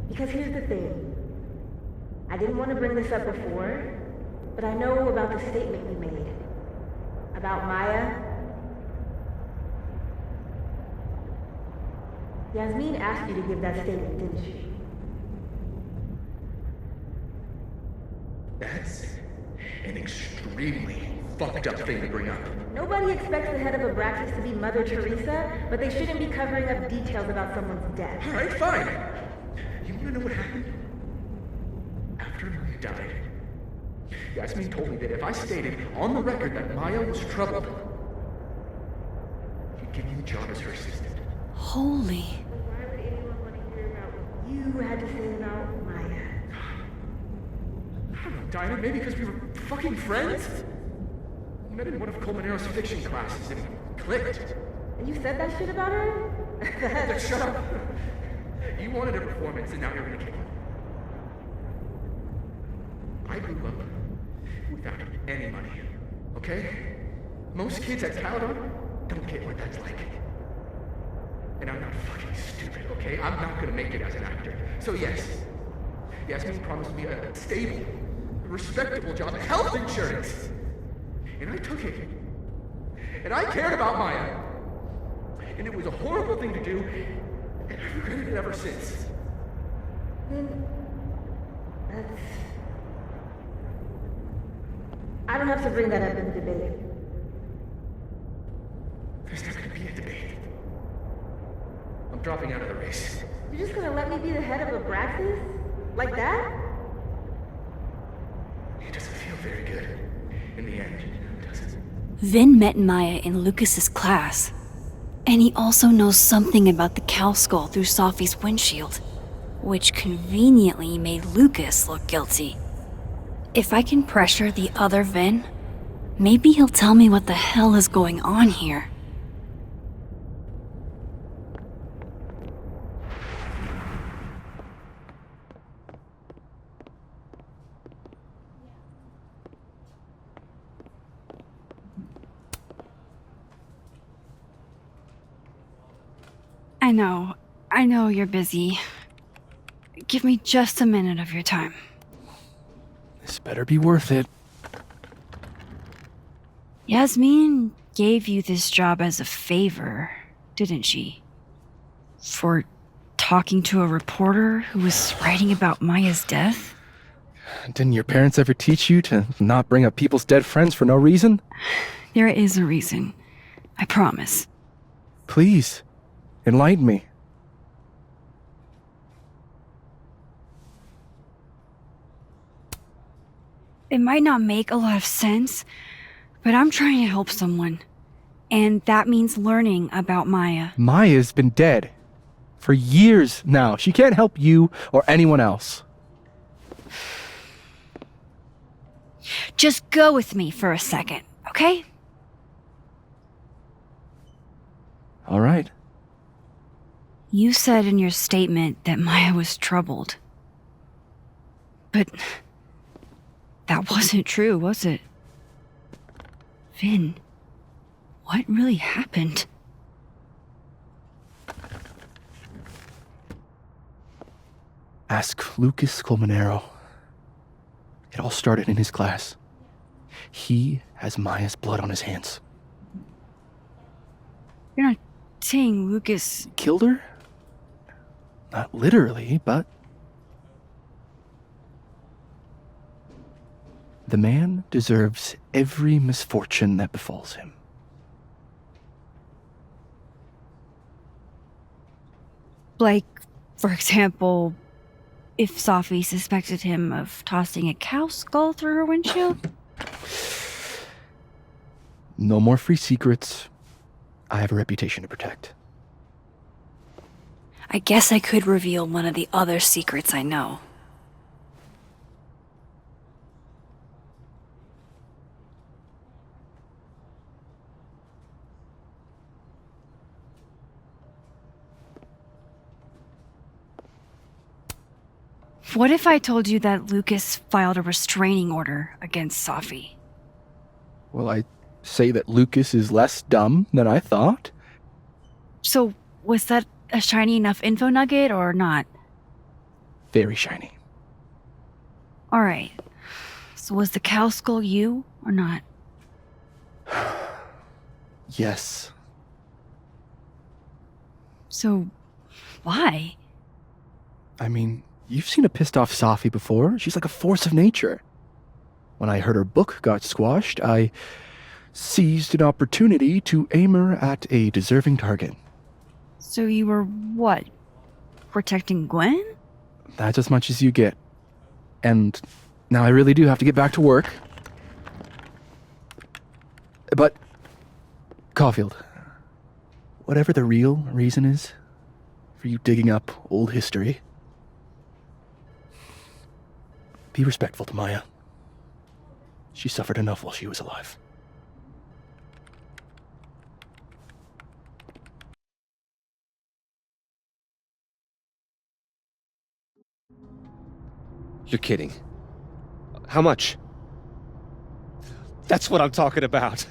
Because here's the thing. I didn't want to bring this up before, but I know about the statement you made. About Maya? Yasmin asked you to give that statement, didn't she? That's an extremely fucked up thing to bring up. Nobody expects the head of Abraxas to be Mother Teresa, but they shouldn't be covering up details about someone's death. Alright, fine. You wanna know what happened? After Maya died, Yasmin told me that if I stated on the record that Maya was troubled, she'd give me the job as her assistant. Holy. Why would anyone want to hear about what you had to say about Maya? I don't know, Dinah, maybe because we were fucking friends? We met in one of Colmenaro's fiction classes and it clicked. And you said that shit about her? Shut up! You wanted a performance and now you're gonna kill it. I grew up without any money, okay? Most kids at Caledon don't get what that's like. And I'm not fucking stupid, okay? I'm not gonna make it as an actor. So yes, Yasmin promised me a stable, respectable job, health insurance. And I took it. And I cared about Maya. And it was a horrible thing to do, and I've regretted it ever since. Then that's... I don't have to bring that up in the debate. There's not gonna be a debate. I'm dropping out of the race. You're just gonna let me be the head of Abraxas? Like that? It doesn't feel very good. In the end, does it? Vin met Maya in Lucas's class. And he also knows something about the cow skull through Sophie's windshield, which conveniently made Lucas look guilty. If I can pressure the other Vin, maybe he'll tell me what the hell is going on here. I know you're busy. Give me just a minute of your time. This better be worth it. Yasmin gave you this job as a favor, didn't she? For talking to a reporter who was writing about Maya's death? Didn't your parents ever teach you to not bring up people's dead friends for no reason? There is a reason. I promise. Please, enlighten me. It might not make a lot of sense, but I'm trying to help someone. And that means learning about Maya. Maya's been dead for years now. She can't help you or anyone else. Just go with me for a second, okay? All right. You said in your statement that Maya was troubled. But that wasn't true, was it? Vin, what really happened? Ask Lucas Colmenero. It all started in his class. He has Maya's blood on his hands. You're not saying Lucas Killed her? Not literally, but... The man deserves every misfortune that befalls him. Like, for example, if Sophie suspected him of tossing a cow skull through her windshield? No more free secrets. I have a reputation to protect. I guess I could reveal one of the other secrets I know. What if I told you that Lucas filed a restraining order against Sophie? Well, I say that Lucas is less dumb than I thought. So, was that a shiny enough info nugget or not? Very shiny. Alright. So was the cow skull you or not? Yes. So, why? I mean, you've seen a pissed off Safi before. She's like a force of nature. When I heard her book got squashed, I seized an opportunity to aim her at a deserving target. So you were what? Protecting Gwen? That's as much as you get. And now I really do have to get back to work. But, Caulfield, whatever the real reason is for you digging up old history, be respectful to Maya. She suffered enough while she was alive. You're kidding. How much? That's what I'm talking about.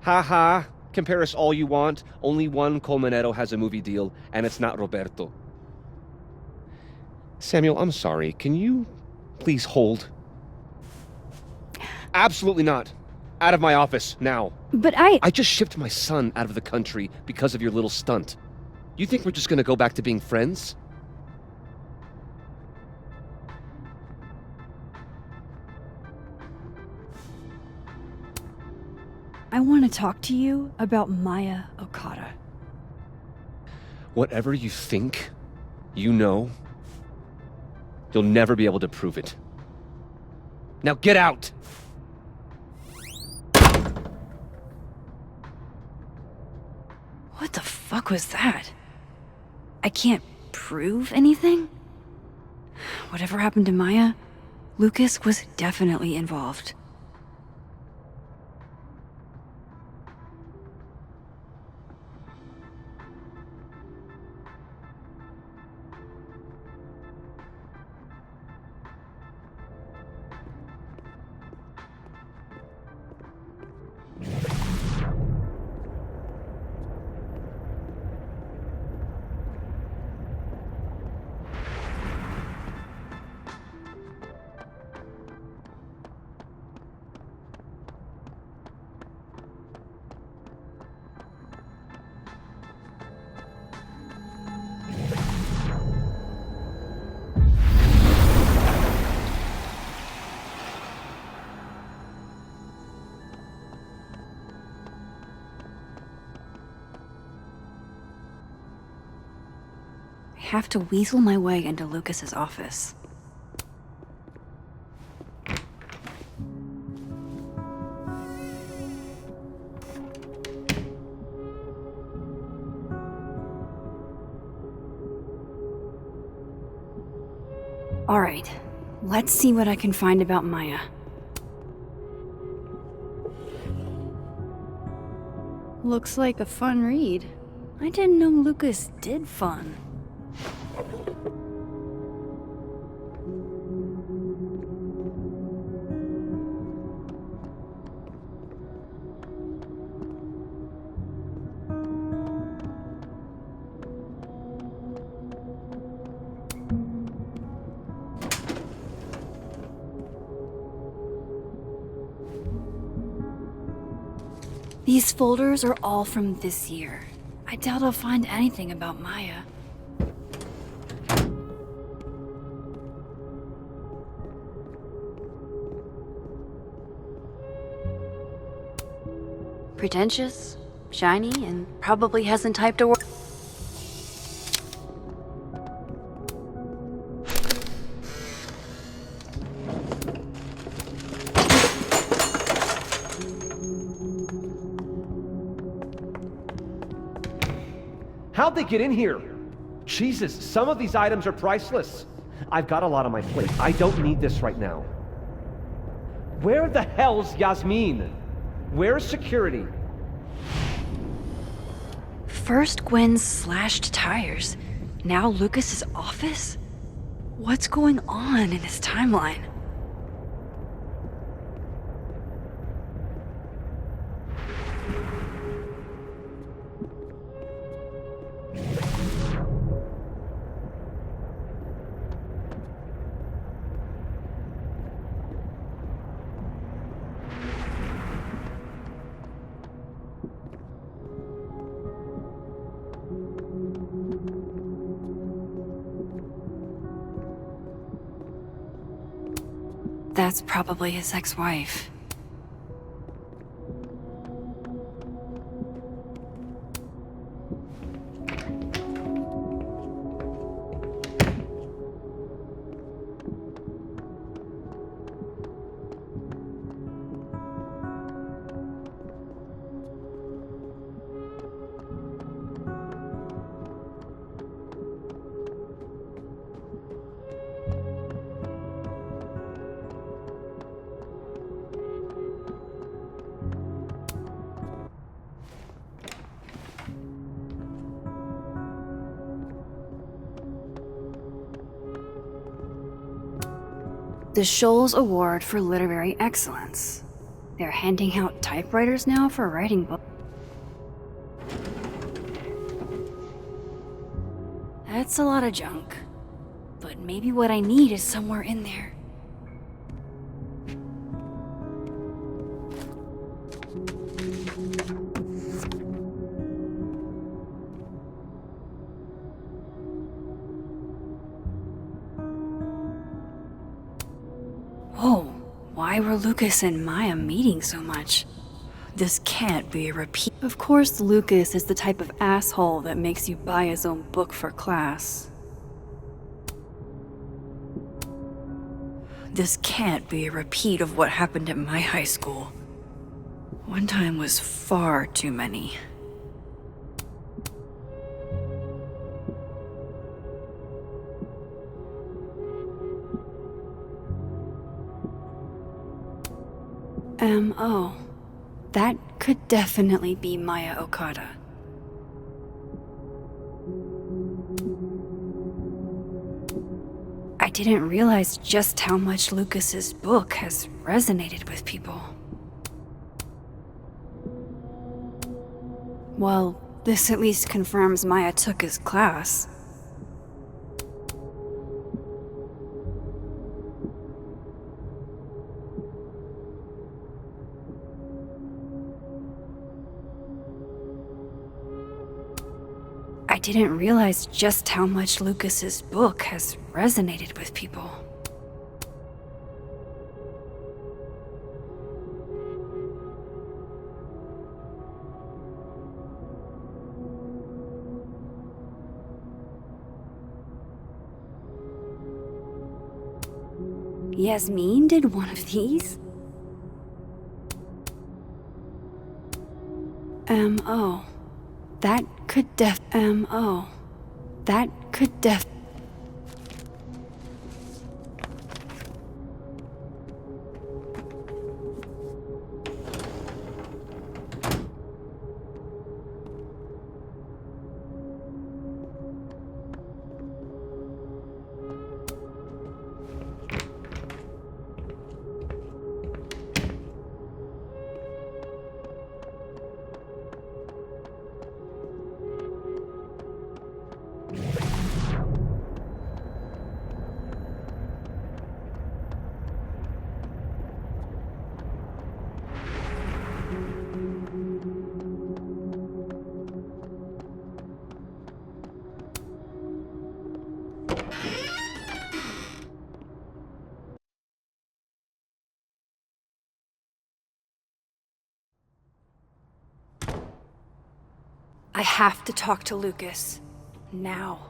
Ha ha. Compare us all you want. Only one Colmenero has a movie deal, and it's not Roberto. Samuel, I'm sorry. Can you please hold? Absolutely not. Out of my office, now. But I just shipped my son out of the country because of your little stunt. You think we're just gonna go back to being friends? I want to talk to you about Maya Okada. Whatever you think, you know, you'll never be able to prove it. Now get out! What the fuck was that? I can't prove anything? Whatever happened to Maya, Lucas was definitely involved. I have to weasel my way into Lucas's office. All right, let's see what I can find about Maya. Looks like a fun read. I didn't know Lucas did fun. These folders are all from this year. I doubt I'll find anything about Maya. Pretentious, shiny, and probably hasn't typed a word. How'd they get in here? Jesus, some of these items are priceless. I've got a lot on my plate. I don't need this right now. Where the hell's Yasmin? Where's security? First Gwen's slashed tires, now Lucas's office? What's going on in his timeline? That's probably his ex-wife. The Shoals Award for Literary Excellence. They're handing out typewriters now for writing books. That's a lot of junk. But maybe what I need is somewhere in there. Whoa, why were Lucas and Maya meeting so much? This can't be a repeat. Of course, Lucas is the type of asshole that makes you buy his own book for class. This can't be a repeat of what happened at my high school. One time was far too many. M.O. That could definitely be Maya Okada. I didn't realize just how much Lucas's book has resonated with people. Well, this at least confirms Maya took his class. I didn't realize just how much Lucas's book has resonated with people. Yasmin did one of these? M.O. That could M.O. That could I have to talk to Lucas. Now.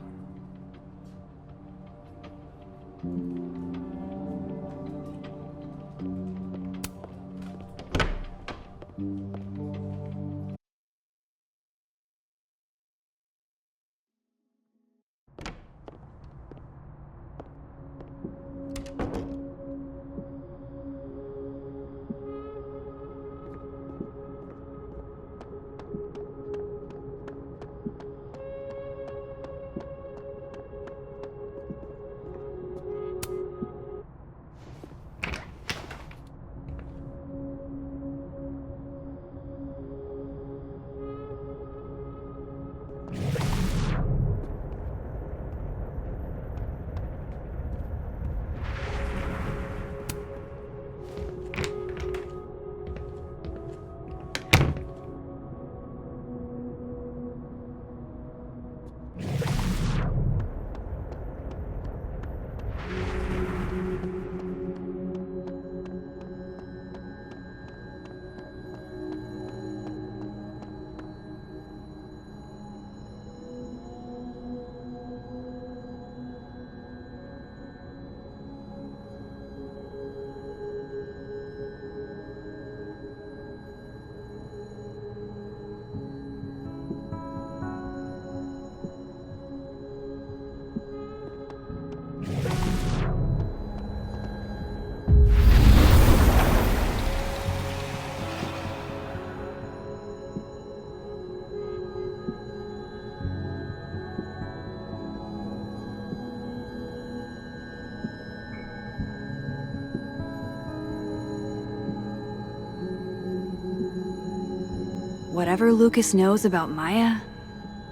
whatever Lucas knows about Maya,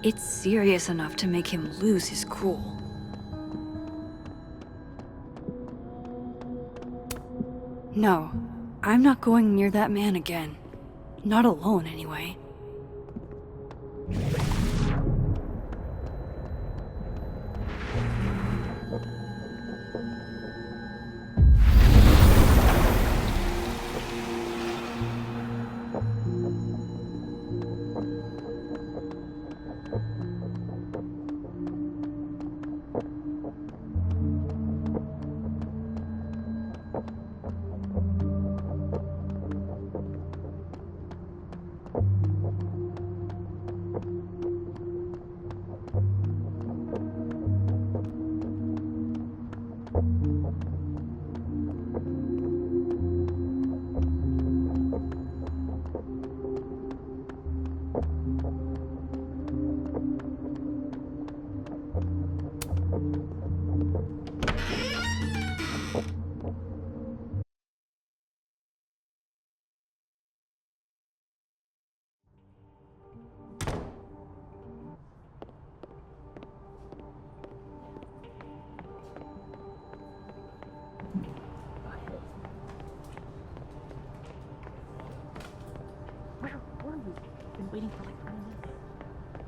it's serious enough to make him lose his cool. No, I'm not going near that man again. Not alone, anyway.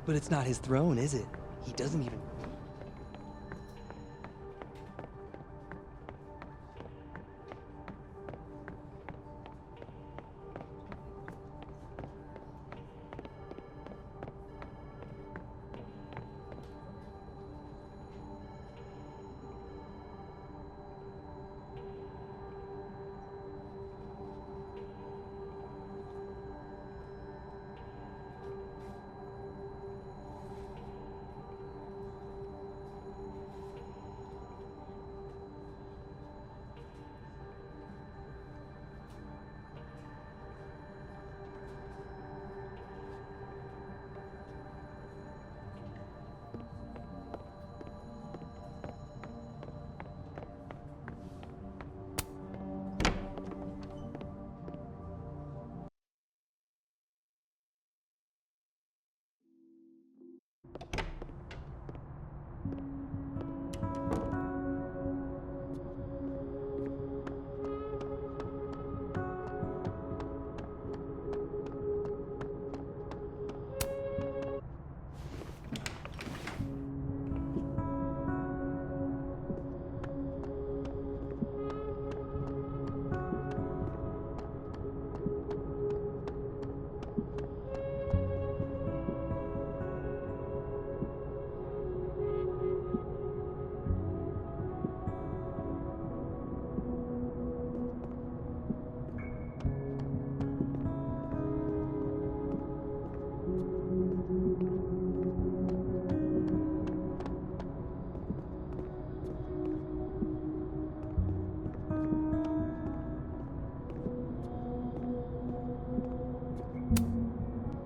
But it's not his throne, is it? He doesn't even...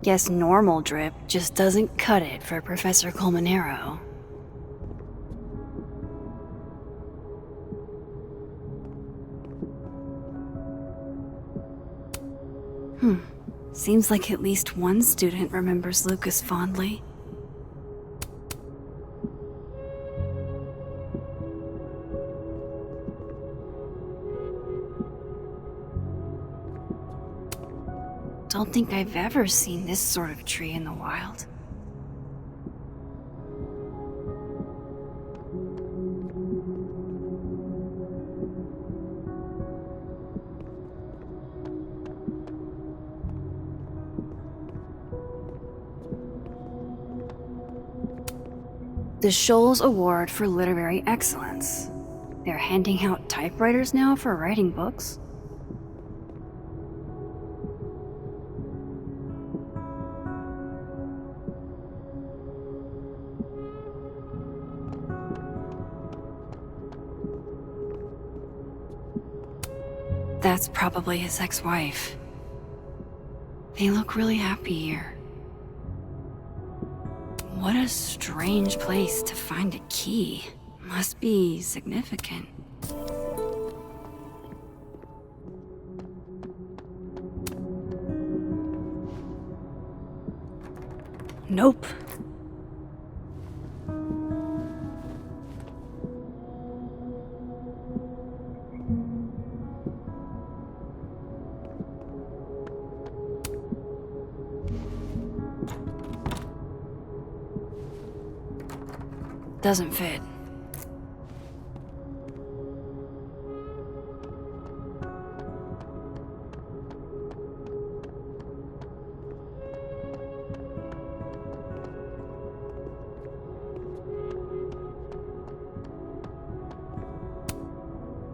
Guess normal drip just doesn't cut it for Professor Colmenero. Seems like at least one student remembers Lucas fondly. Don't think I've ever seen this sort of tree in the wild. The Shoals Award for Literary Excellence. They're handing out typewriters now for writing books? That's probably his ex-wife. They look really happy here. What a strange place to find a key. Must be significant. Nope. Doesn't fit.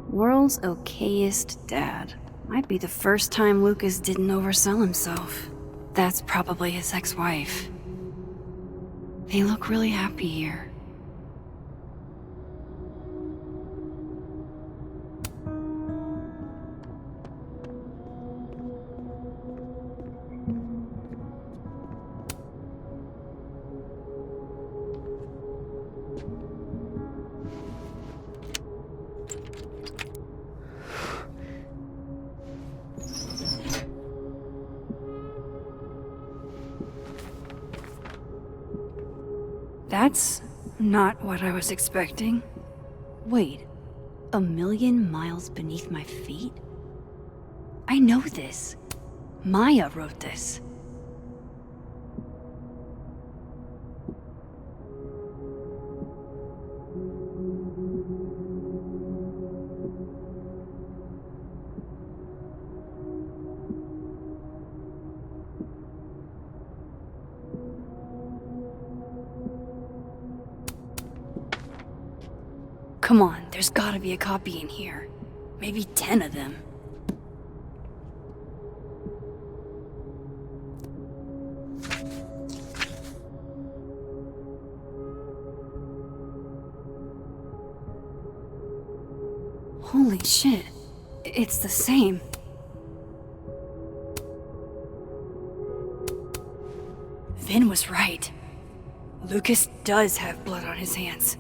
World's okayest dad. Might be the first time Lucas didn't oversell himself. That's probably his ex-wife. They look really happy here. That's not what I was expecting. Wait, 1,000,000 miles beneath my feet? I know this. Maya wrote this. Come on, there's gotta be a copy in here. Maybe 10 of them. Holy shit. It's the same. Vin was right. Lucas does have blood on his hands.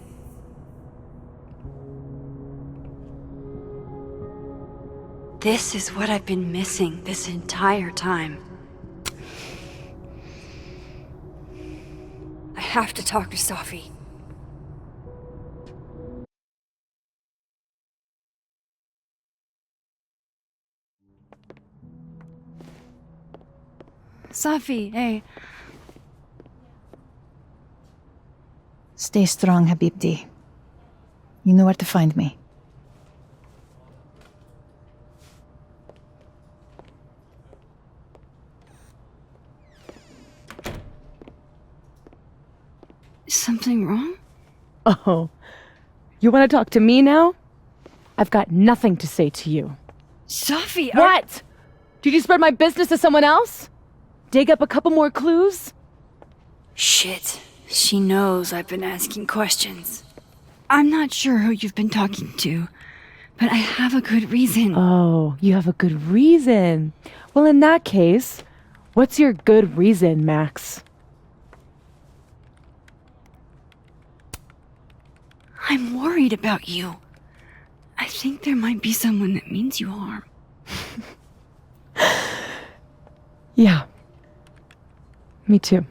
This is what I've been missing this entire time. I have to talk to Safi. Safi, hey. Stay strong, Habibti. You know where to find me. Is something wrong? Oh, you want to talk to me now? I've got nothing to say to you. Safi, What? Did you spread my business to someone else? Dig up a couple more clues? Shit. She knows I've been asking questions. I'm not sure who you've been talking to, but I have a good reason. Oh, you have a good reason. Well, in that case, what's your good reason, Max? I'm worried about you. I think there might be someone that means you harm. Yeah. Me too.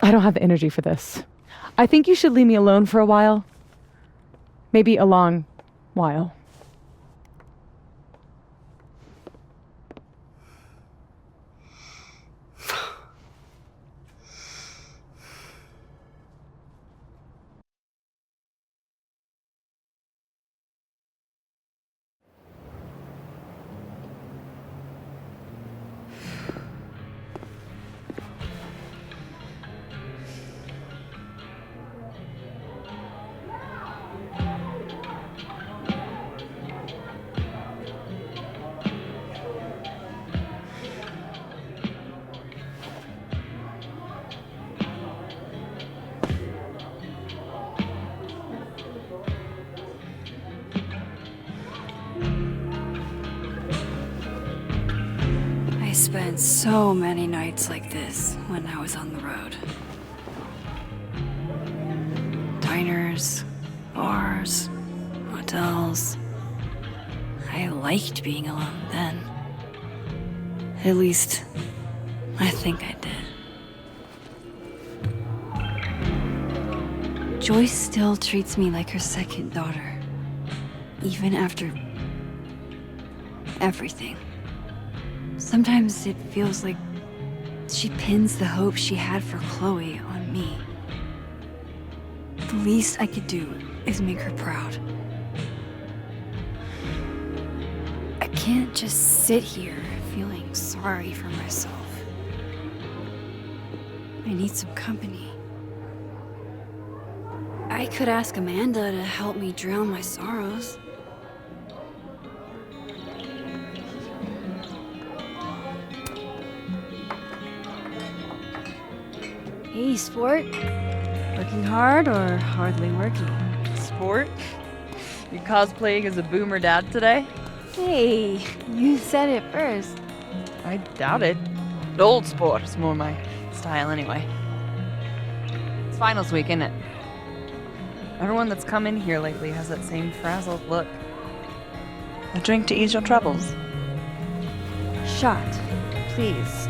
I don't have the energy for this. I think you should leave me alone for a while. Maybe a long while. I spent so many nights like this when I was on the road. Diners, bars, hotels. I liked being alone then. At least, I think I did. Joyce still treats me like her second daughter, even after everything. Sometimes it feels like she pins the hope she had for Chloe on me. The least I could do is make her proud. I can't just sit here feeling sorry for myself. I need some company. I could ask Amanda to help me drown my sorrows. Hey, sport. Working hard or hardly working? Sport? You cosplaying as a boomer dad today? Hey, you said it first. I doubt it. Old sport is more my style anyway. It's finals week, isn't it? Everyone that's come in here lately has that same frazzled look. A drink to ease your troubles. Shot, please.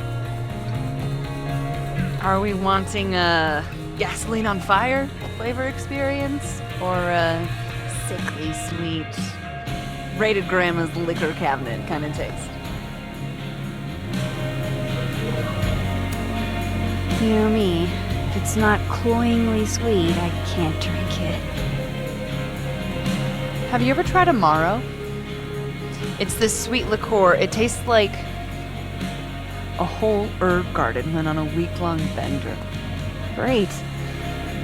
Are we wanting a gasoline on fire flavor experience? Or a sickly sweet, rated grandma's liquor cabinet kind of taste? You know me. If it's not cloyingly sweet, I can't drink it. Have you ever tried Amaro? It's this sweet liqueur. It tastes like a whole herb garden went on a week-long bender. Great.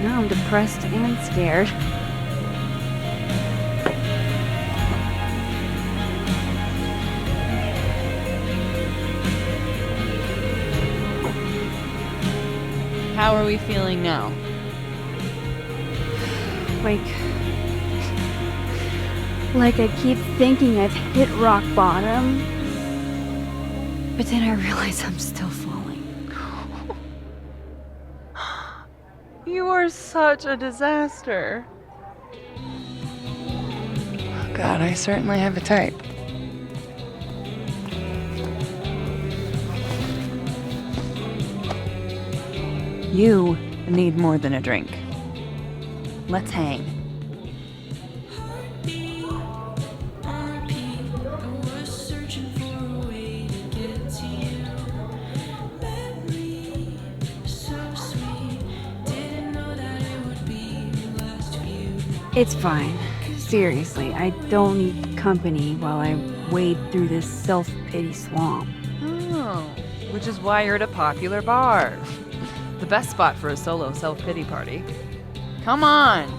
Now I'm depressed and scared. How are we feeling now? Like I keep thinking I've hit rock bottom. But then I realize I'm still falling. You are such a disaster. Oh God, I certainly have a type. You need more than a drink. Let's hang. It's fine. Seriously, I don't need company while I wade through this self-pity swamp. Oh, which is why you're at a popular bar. The best spot for a solo self-pity party. Come on!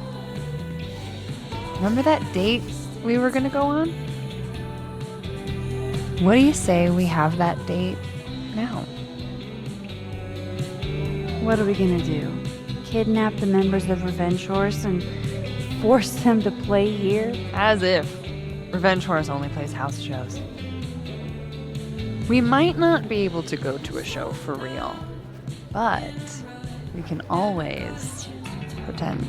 Remember that date we were gonna go on? What do you say we have that date now? What are we gonna do? Kidnap the members of Revenge Horse and force them to play here? As if. Revenge Horse only plays house shows. We might not be able to go to a show for real, but we can always pretend.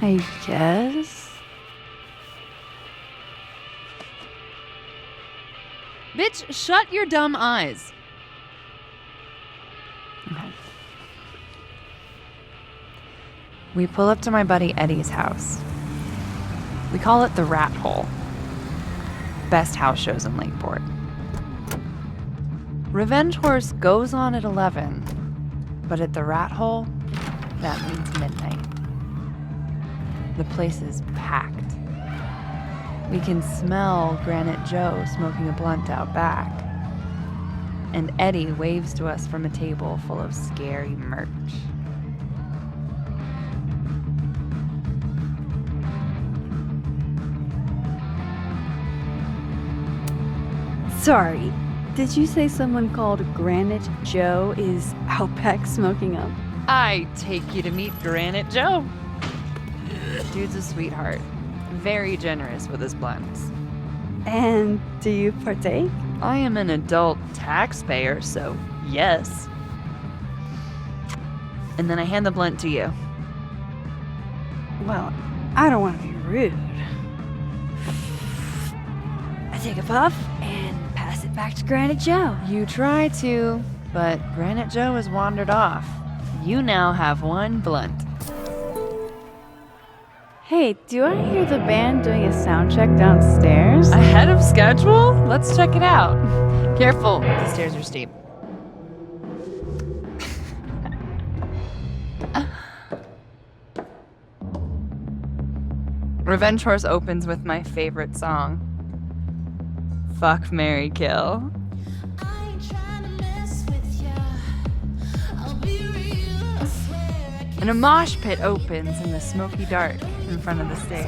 I guess. Bitch, shut your dumb eyes. Okay. We pull up to my buddy Eddie's house. We call it the Rat Hole. Best house shows in Lakeport. Revenge Horse goes on at 11, but at the Rat Hole, that means midnight. The place is packed. We can smell Granite Joe smoking a blunt out back. And Eddie waves to us from a table full of scary merch. Sorry, did you say someone called Granite Joe is out back smoking up? I take you to meet Granite Joe. Dude's a sweetheart. Very generous with his blunts. And do you partake? I am an adult taxpayer, so yes. And then I hand the blunt to you. Well, I don't want to be rude. I take a puff and pass it back to Granite Joe. You try to, but Granite Joe has wandered off. You now have one blunt. Hey, do I hear the band doing a sound check downstairs? Ahead of schedule? Let's check it out. Careful, the stairs are steep. Revenge Horse opens with my favorite song. Fuck, Marry, Kill. And a mosh pit opens in the smoky dark in front of the stage.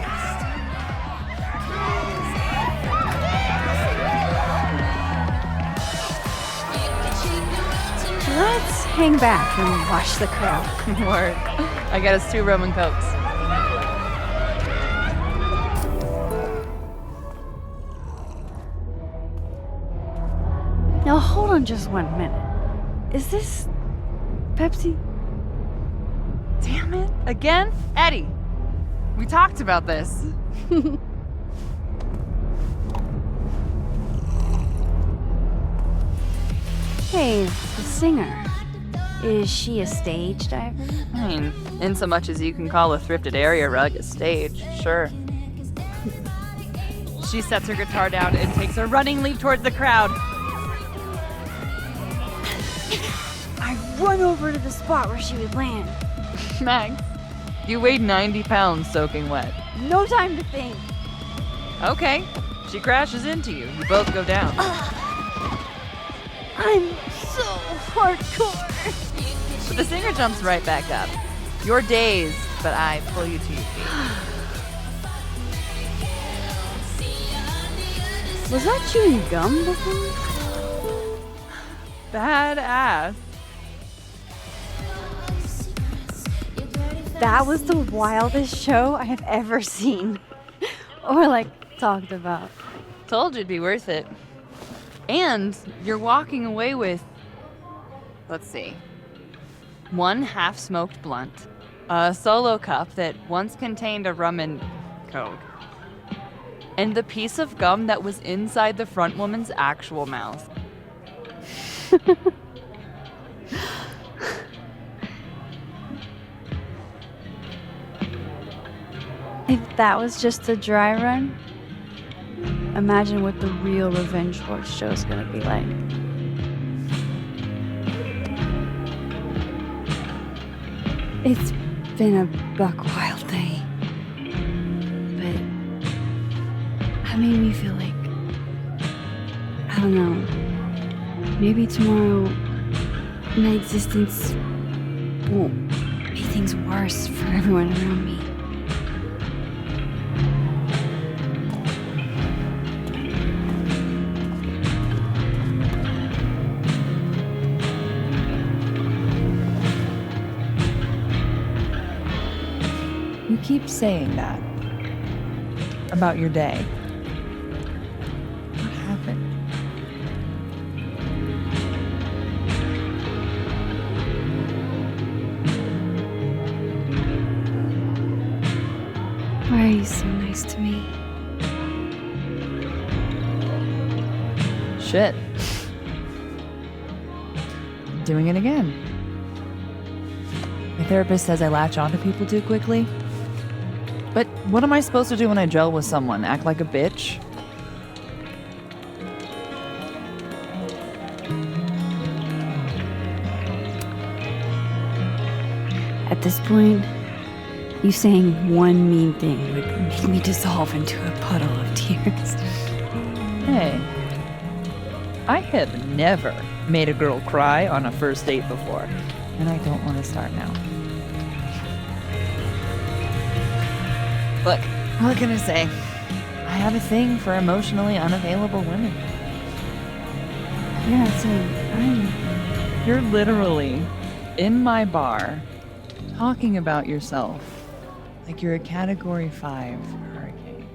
Let's hang back and watch the crowd. Word. I got us 2 Roman Cokes. Now hold on just 1 minute. Is this Pepsi? Damn it. Again? Eddie, we talked about this. Hey, the singer. Is she a stage diver? I mean, in so much as you can call a thrifted area rug a stage, sure. She sets her guitar down and takes a running leap towards the crowd. I run over to the spot where she would land. Max, you weighed 90 pounds soaking wet. No time to think. Okay, she crashes into you. You both go down. I'm so hardcore. But the singer jumps right back up. You're dazed, but I pull you to your feet. Was that chewing gum before? Badass. That was the wildest show I have ever seen. Or talked about. Told you it'd be worth it. And you're walking away with, let's see, 1 half-smoked blunt, a solo cup that once contained a rum and coke, and the piece of gum that was inside the front woman's actual mouth. If that was just a dry run, imagine what the real Revenge Horse show is gonna be like. It's been a buck wild day, but that made me feel like, I don't know, maybe tomorrow my existence won't make things worse for everyone around me. You keep saying that about your day. What happened? Why are you so nice to me? Shit. Doing it again. My therapist says I latch onto people too quickly. But what am I supposed to do when I gel with someone? Act like a bitch? At this point, you saying one mean thing would make me dissolve into a puddle of tears. Hey, I have never made a girl cry on a first date before, and I don't want to start now. Look, what can I say? I have a thing for emotionally unavailable women. You're not saying You're literally in my bar talking about yourself like you're a Category 5 hurricane.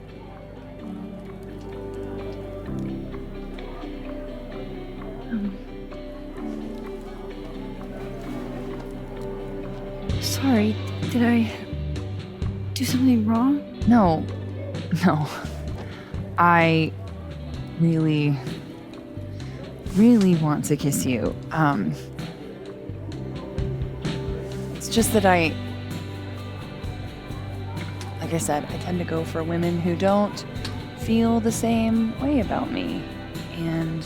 Sorry, did I do something wrong? No. I really really want to kiss you. It's just that like I said, I tend to go for women who don't feel the same way about me. And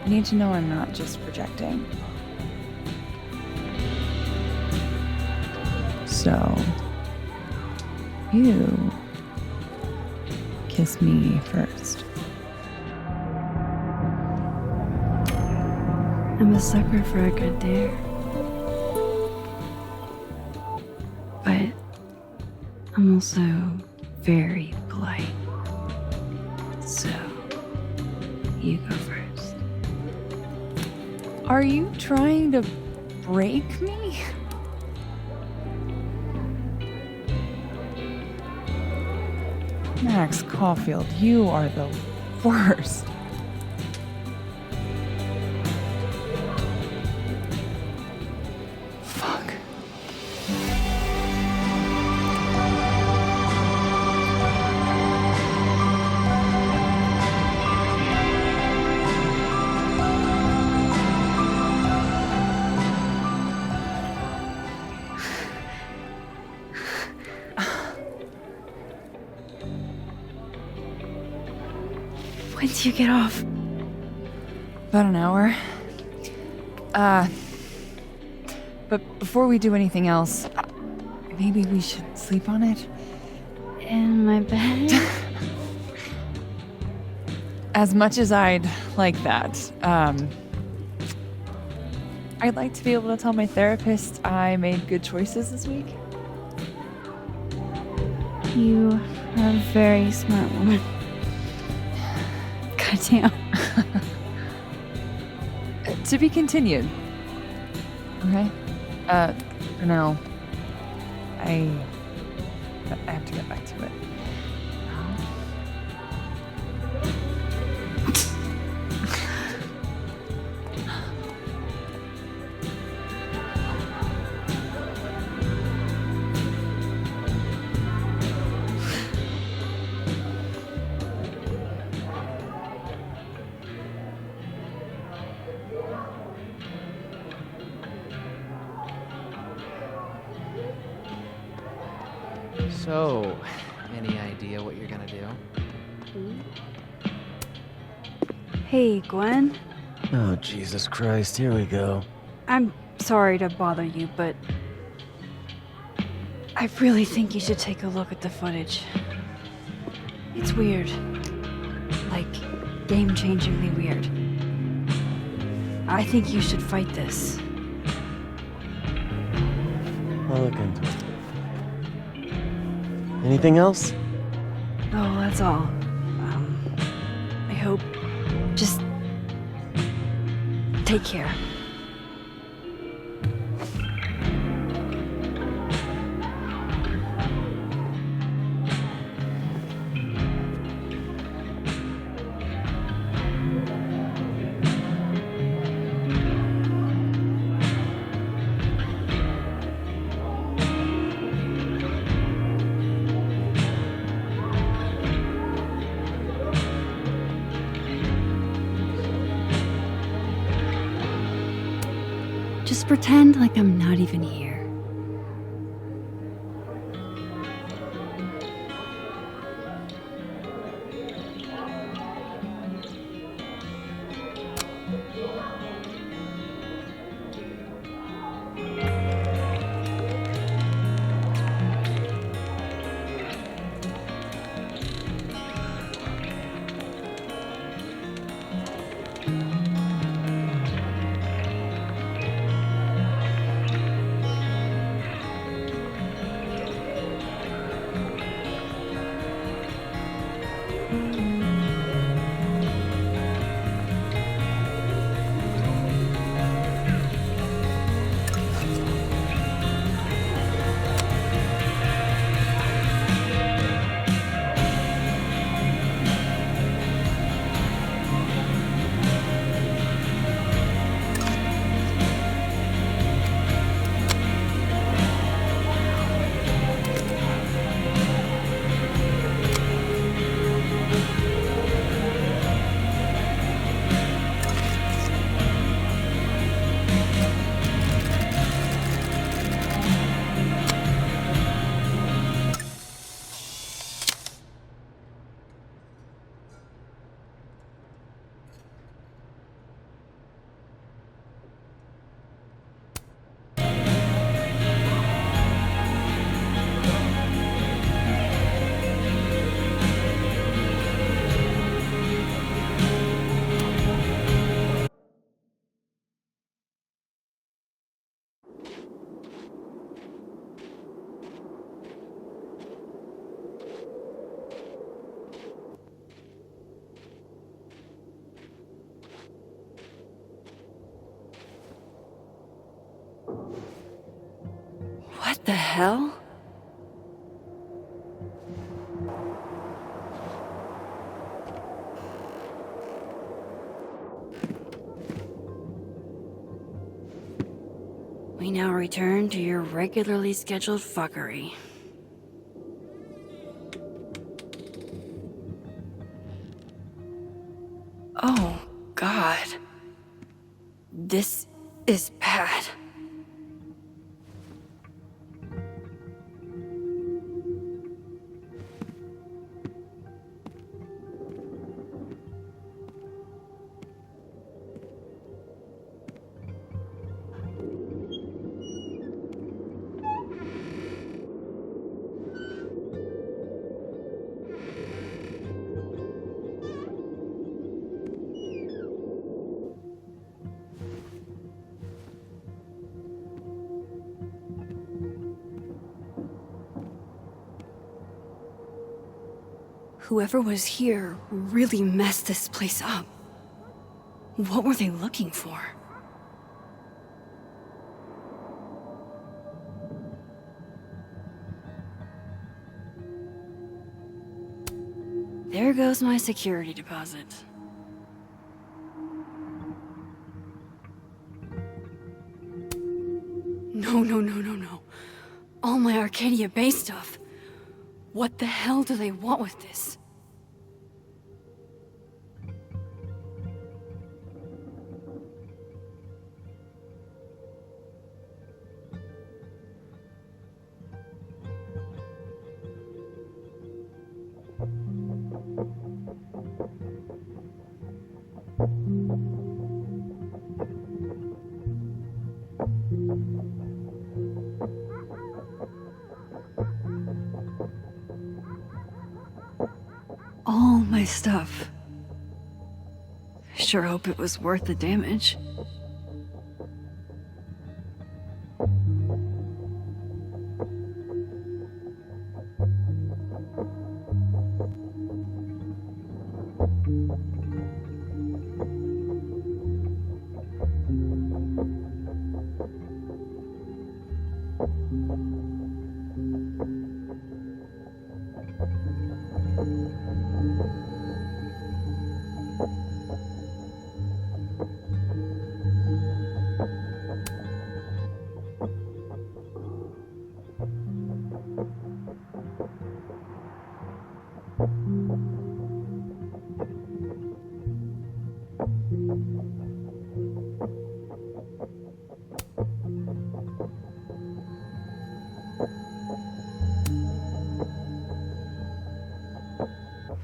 I need to know I'm not just projecting. So, you kiss me first. I'm a sucker for a good dare. But I'm also very polite. So, you go first. Are you trying to break me? Max Caulfield, you are the worst. Fuck. When do you get off? About an hour. But before we do anything else, maybe we should sleep on it? In my bed? As much as I'd like that, I'd like to be able to tell my therapist I made good choices this week. You are a very smart woman. Goddamn. To be continued. Okay? For now, I have to get back to it. So, any idea what you're gonna do? Hey, Gwen. Oh, Jesus Christ, here we go. I'm sorry to bother you, but I really think you should take a look at the footage. It's weird. Like, game-changingly weird. I think you should fight this. I'll look into it. Anything else? Oh, that's all. I hope. Just take care. Just pretend like I'm not even here. hell? We now return to your regularly scheduled fuckery. Oh, God. This is bad. Whoever was here really messed this place up. What were they looking for? There goes my security deposit. No. All my Arcadia Bay stuff. What the hell do they want with this? All my stuff. Sure hope it was worth the damage.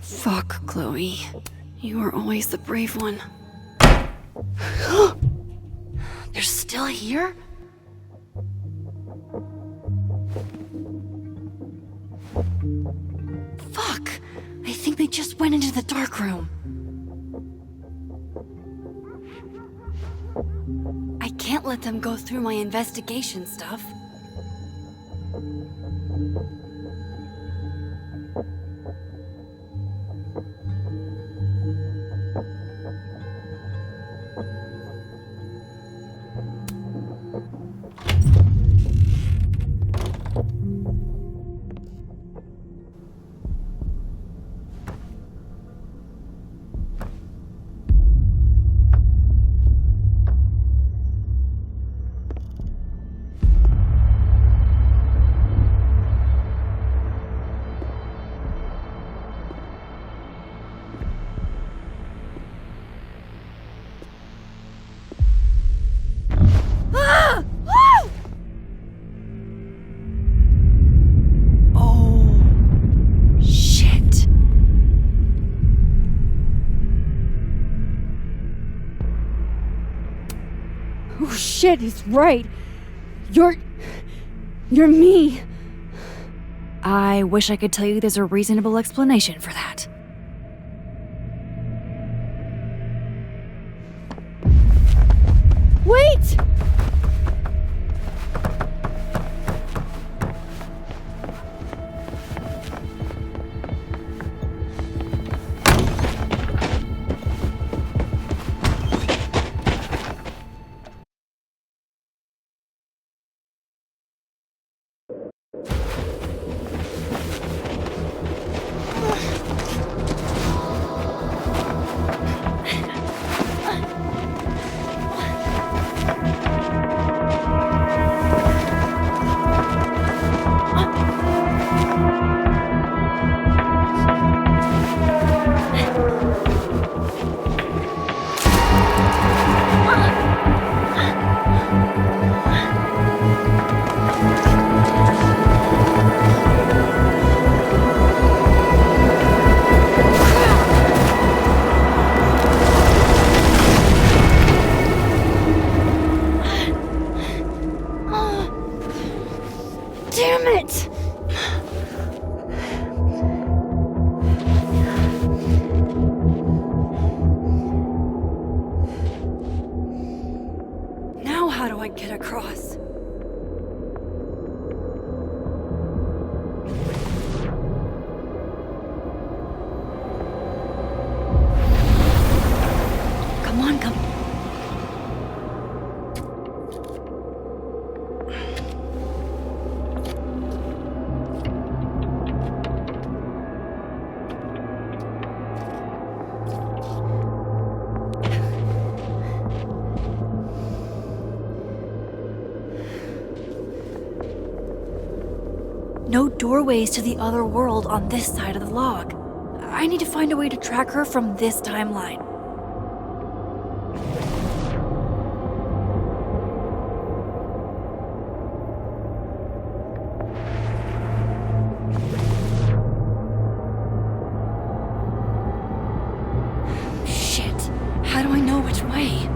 Fuck, Chloe. You were always the brave one. They're still here? Fuck! I think they just went into the dark room. I can't let them go through my investigation stuff. Oh shit, he's right. You're me. I wish I could tell you there's a reasonable explanation for that. Wait! How do I get across? Come on, come. No doorways to the other world on this side of the log. I need to find a way to track her from this timeline. Shit. How do I know which way?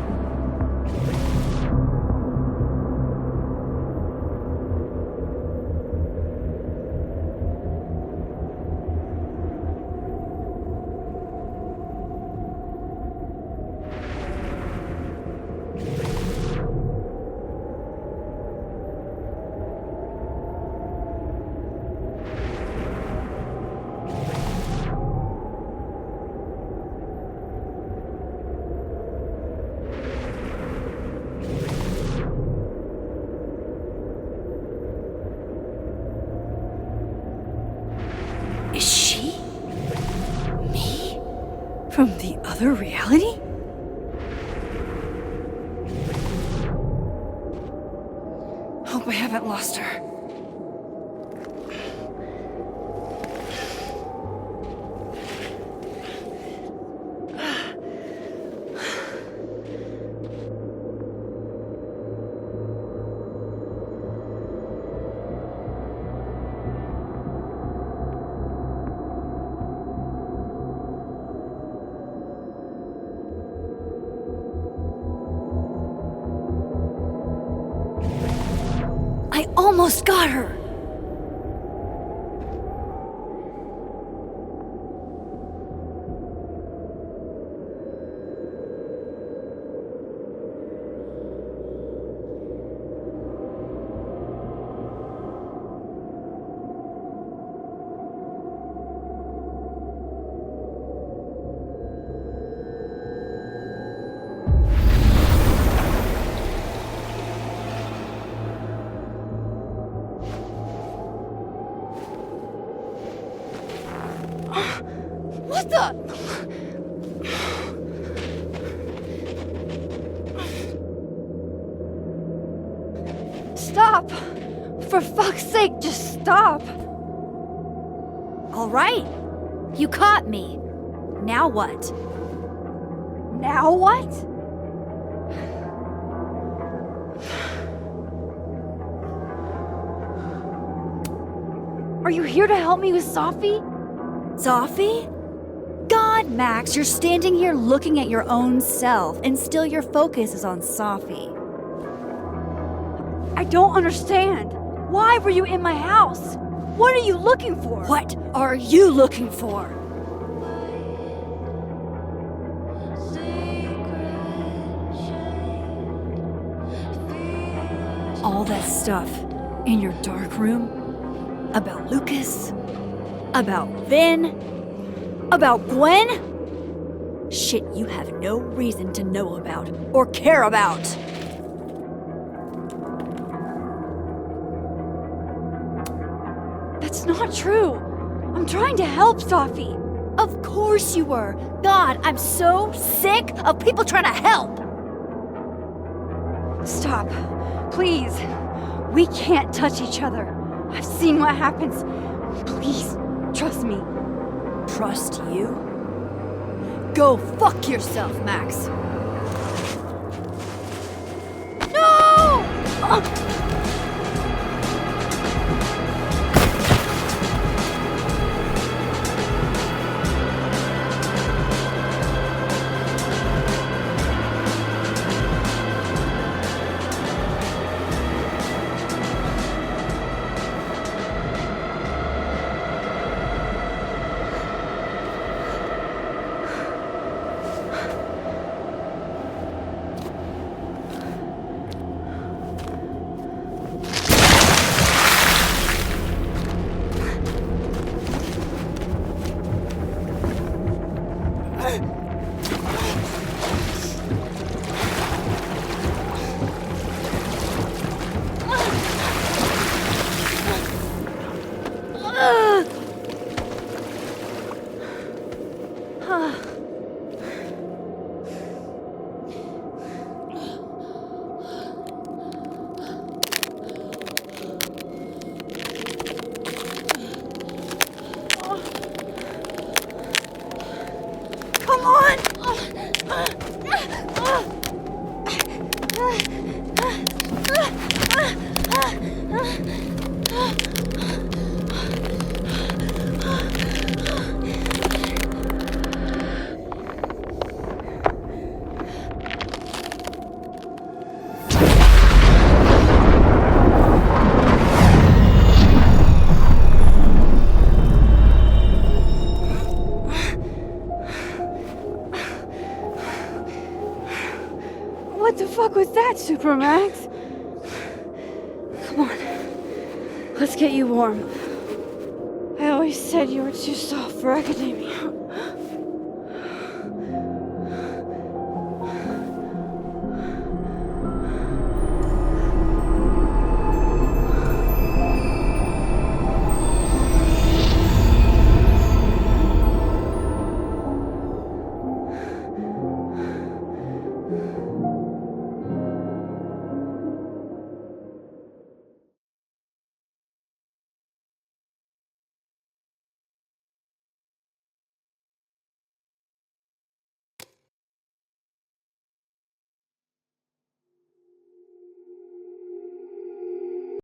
Is she? Me? From the other reality? Hope I haven't lost her. I almost got her! What the? Stop! For fuck's sake, just stop! All right. You caught me. Now what? Now what? Are you here to help me with Safi? Safi? God, Max, you're standing here looking at your own self, and still your focus is on Safi. I don't understand. Why were you in my house? What are you looking for? What are you looking for? All that stuff in your dark room? About Lucas? About Vin? About Gwen? Shit you have no reason to know about or care about. That's not true. I'm trying to help Safi. Of course you were. God, I'm so sick of people trying to help. Stop. Please. We can't touch each other. I've seen what happens. Please, trust me. Trust you? Go fuck yourself, Max. No! What the fuck was that, Supermax? Come on. Let's get you warm. I always said you were too soft for academia.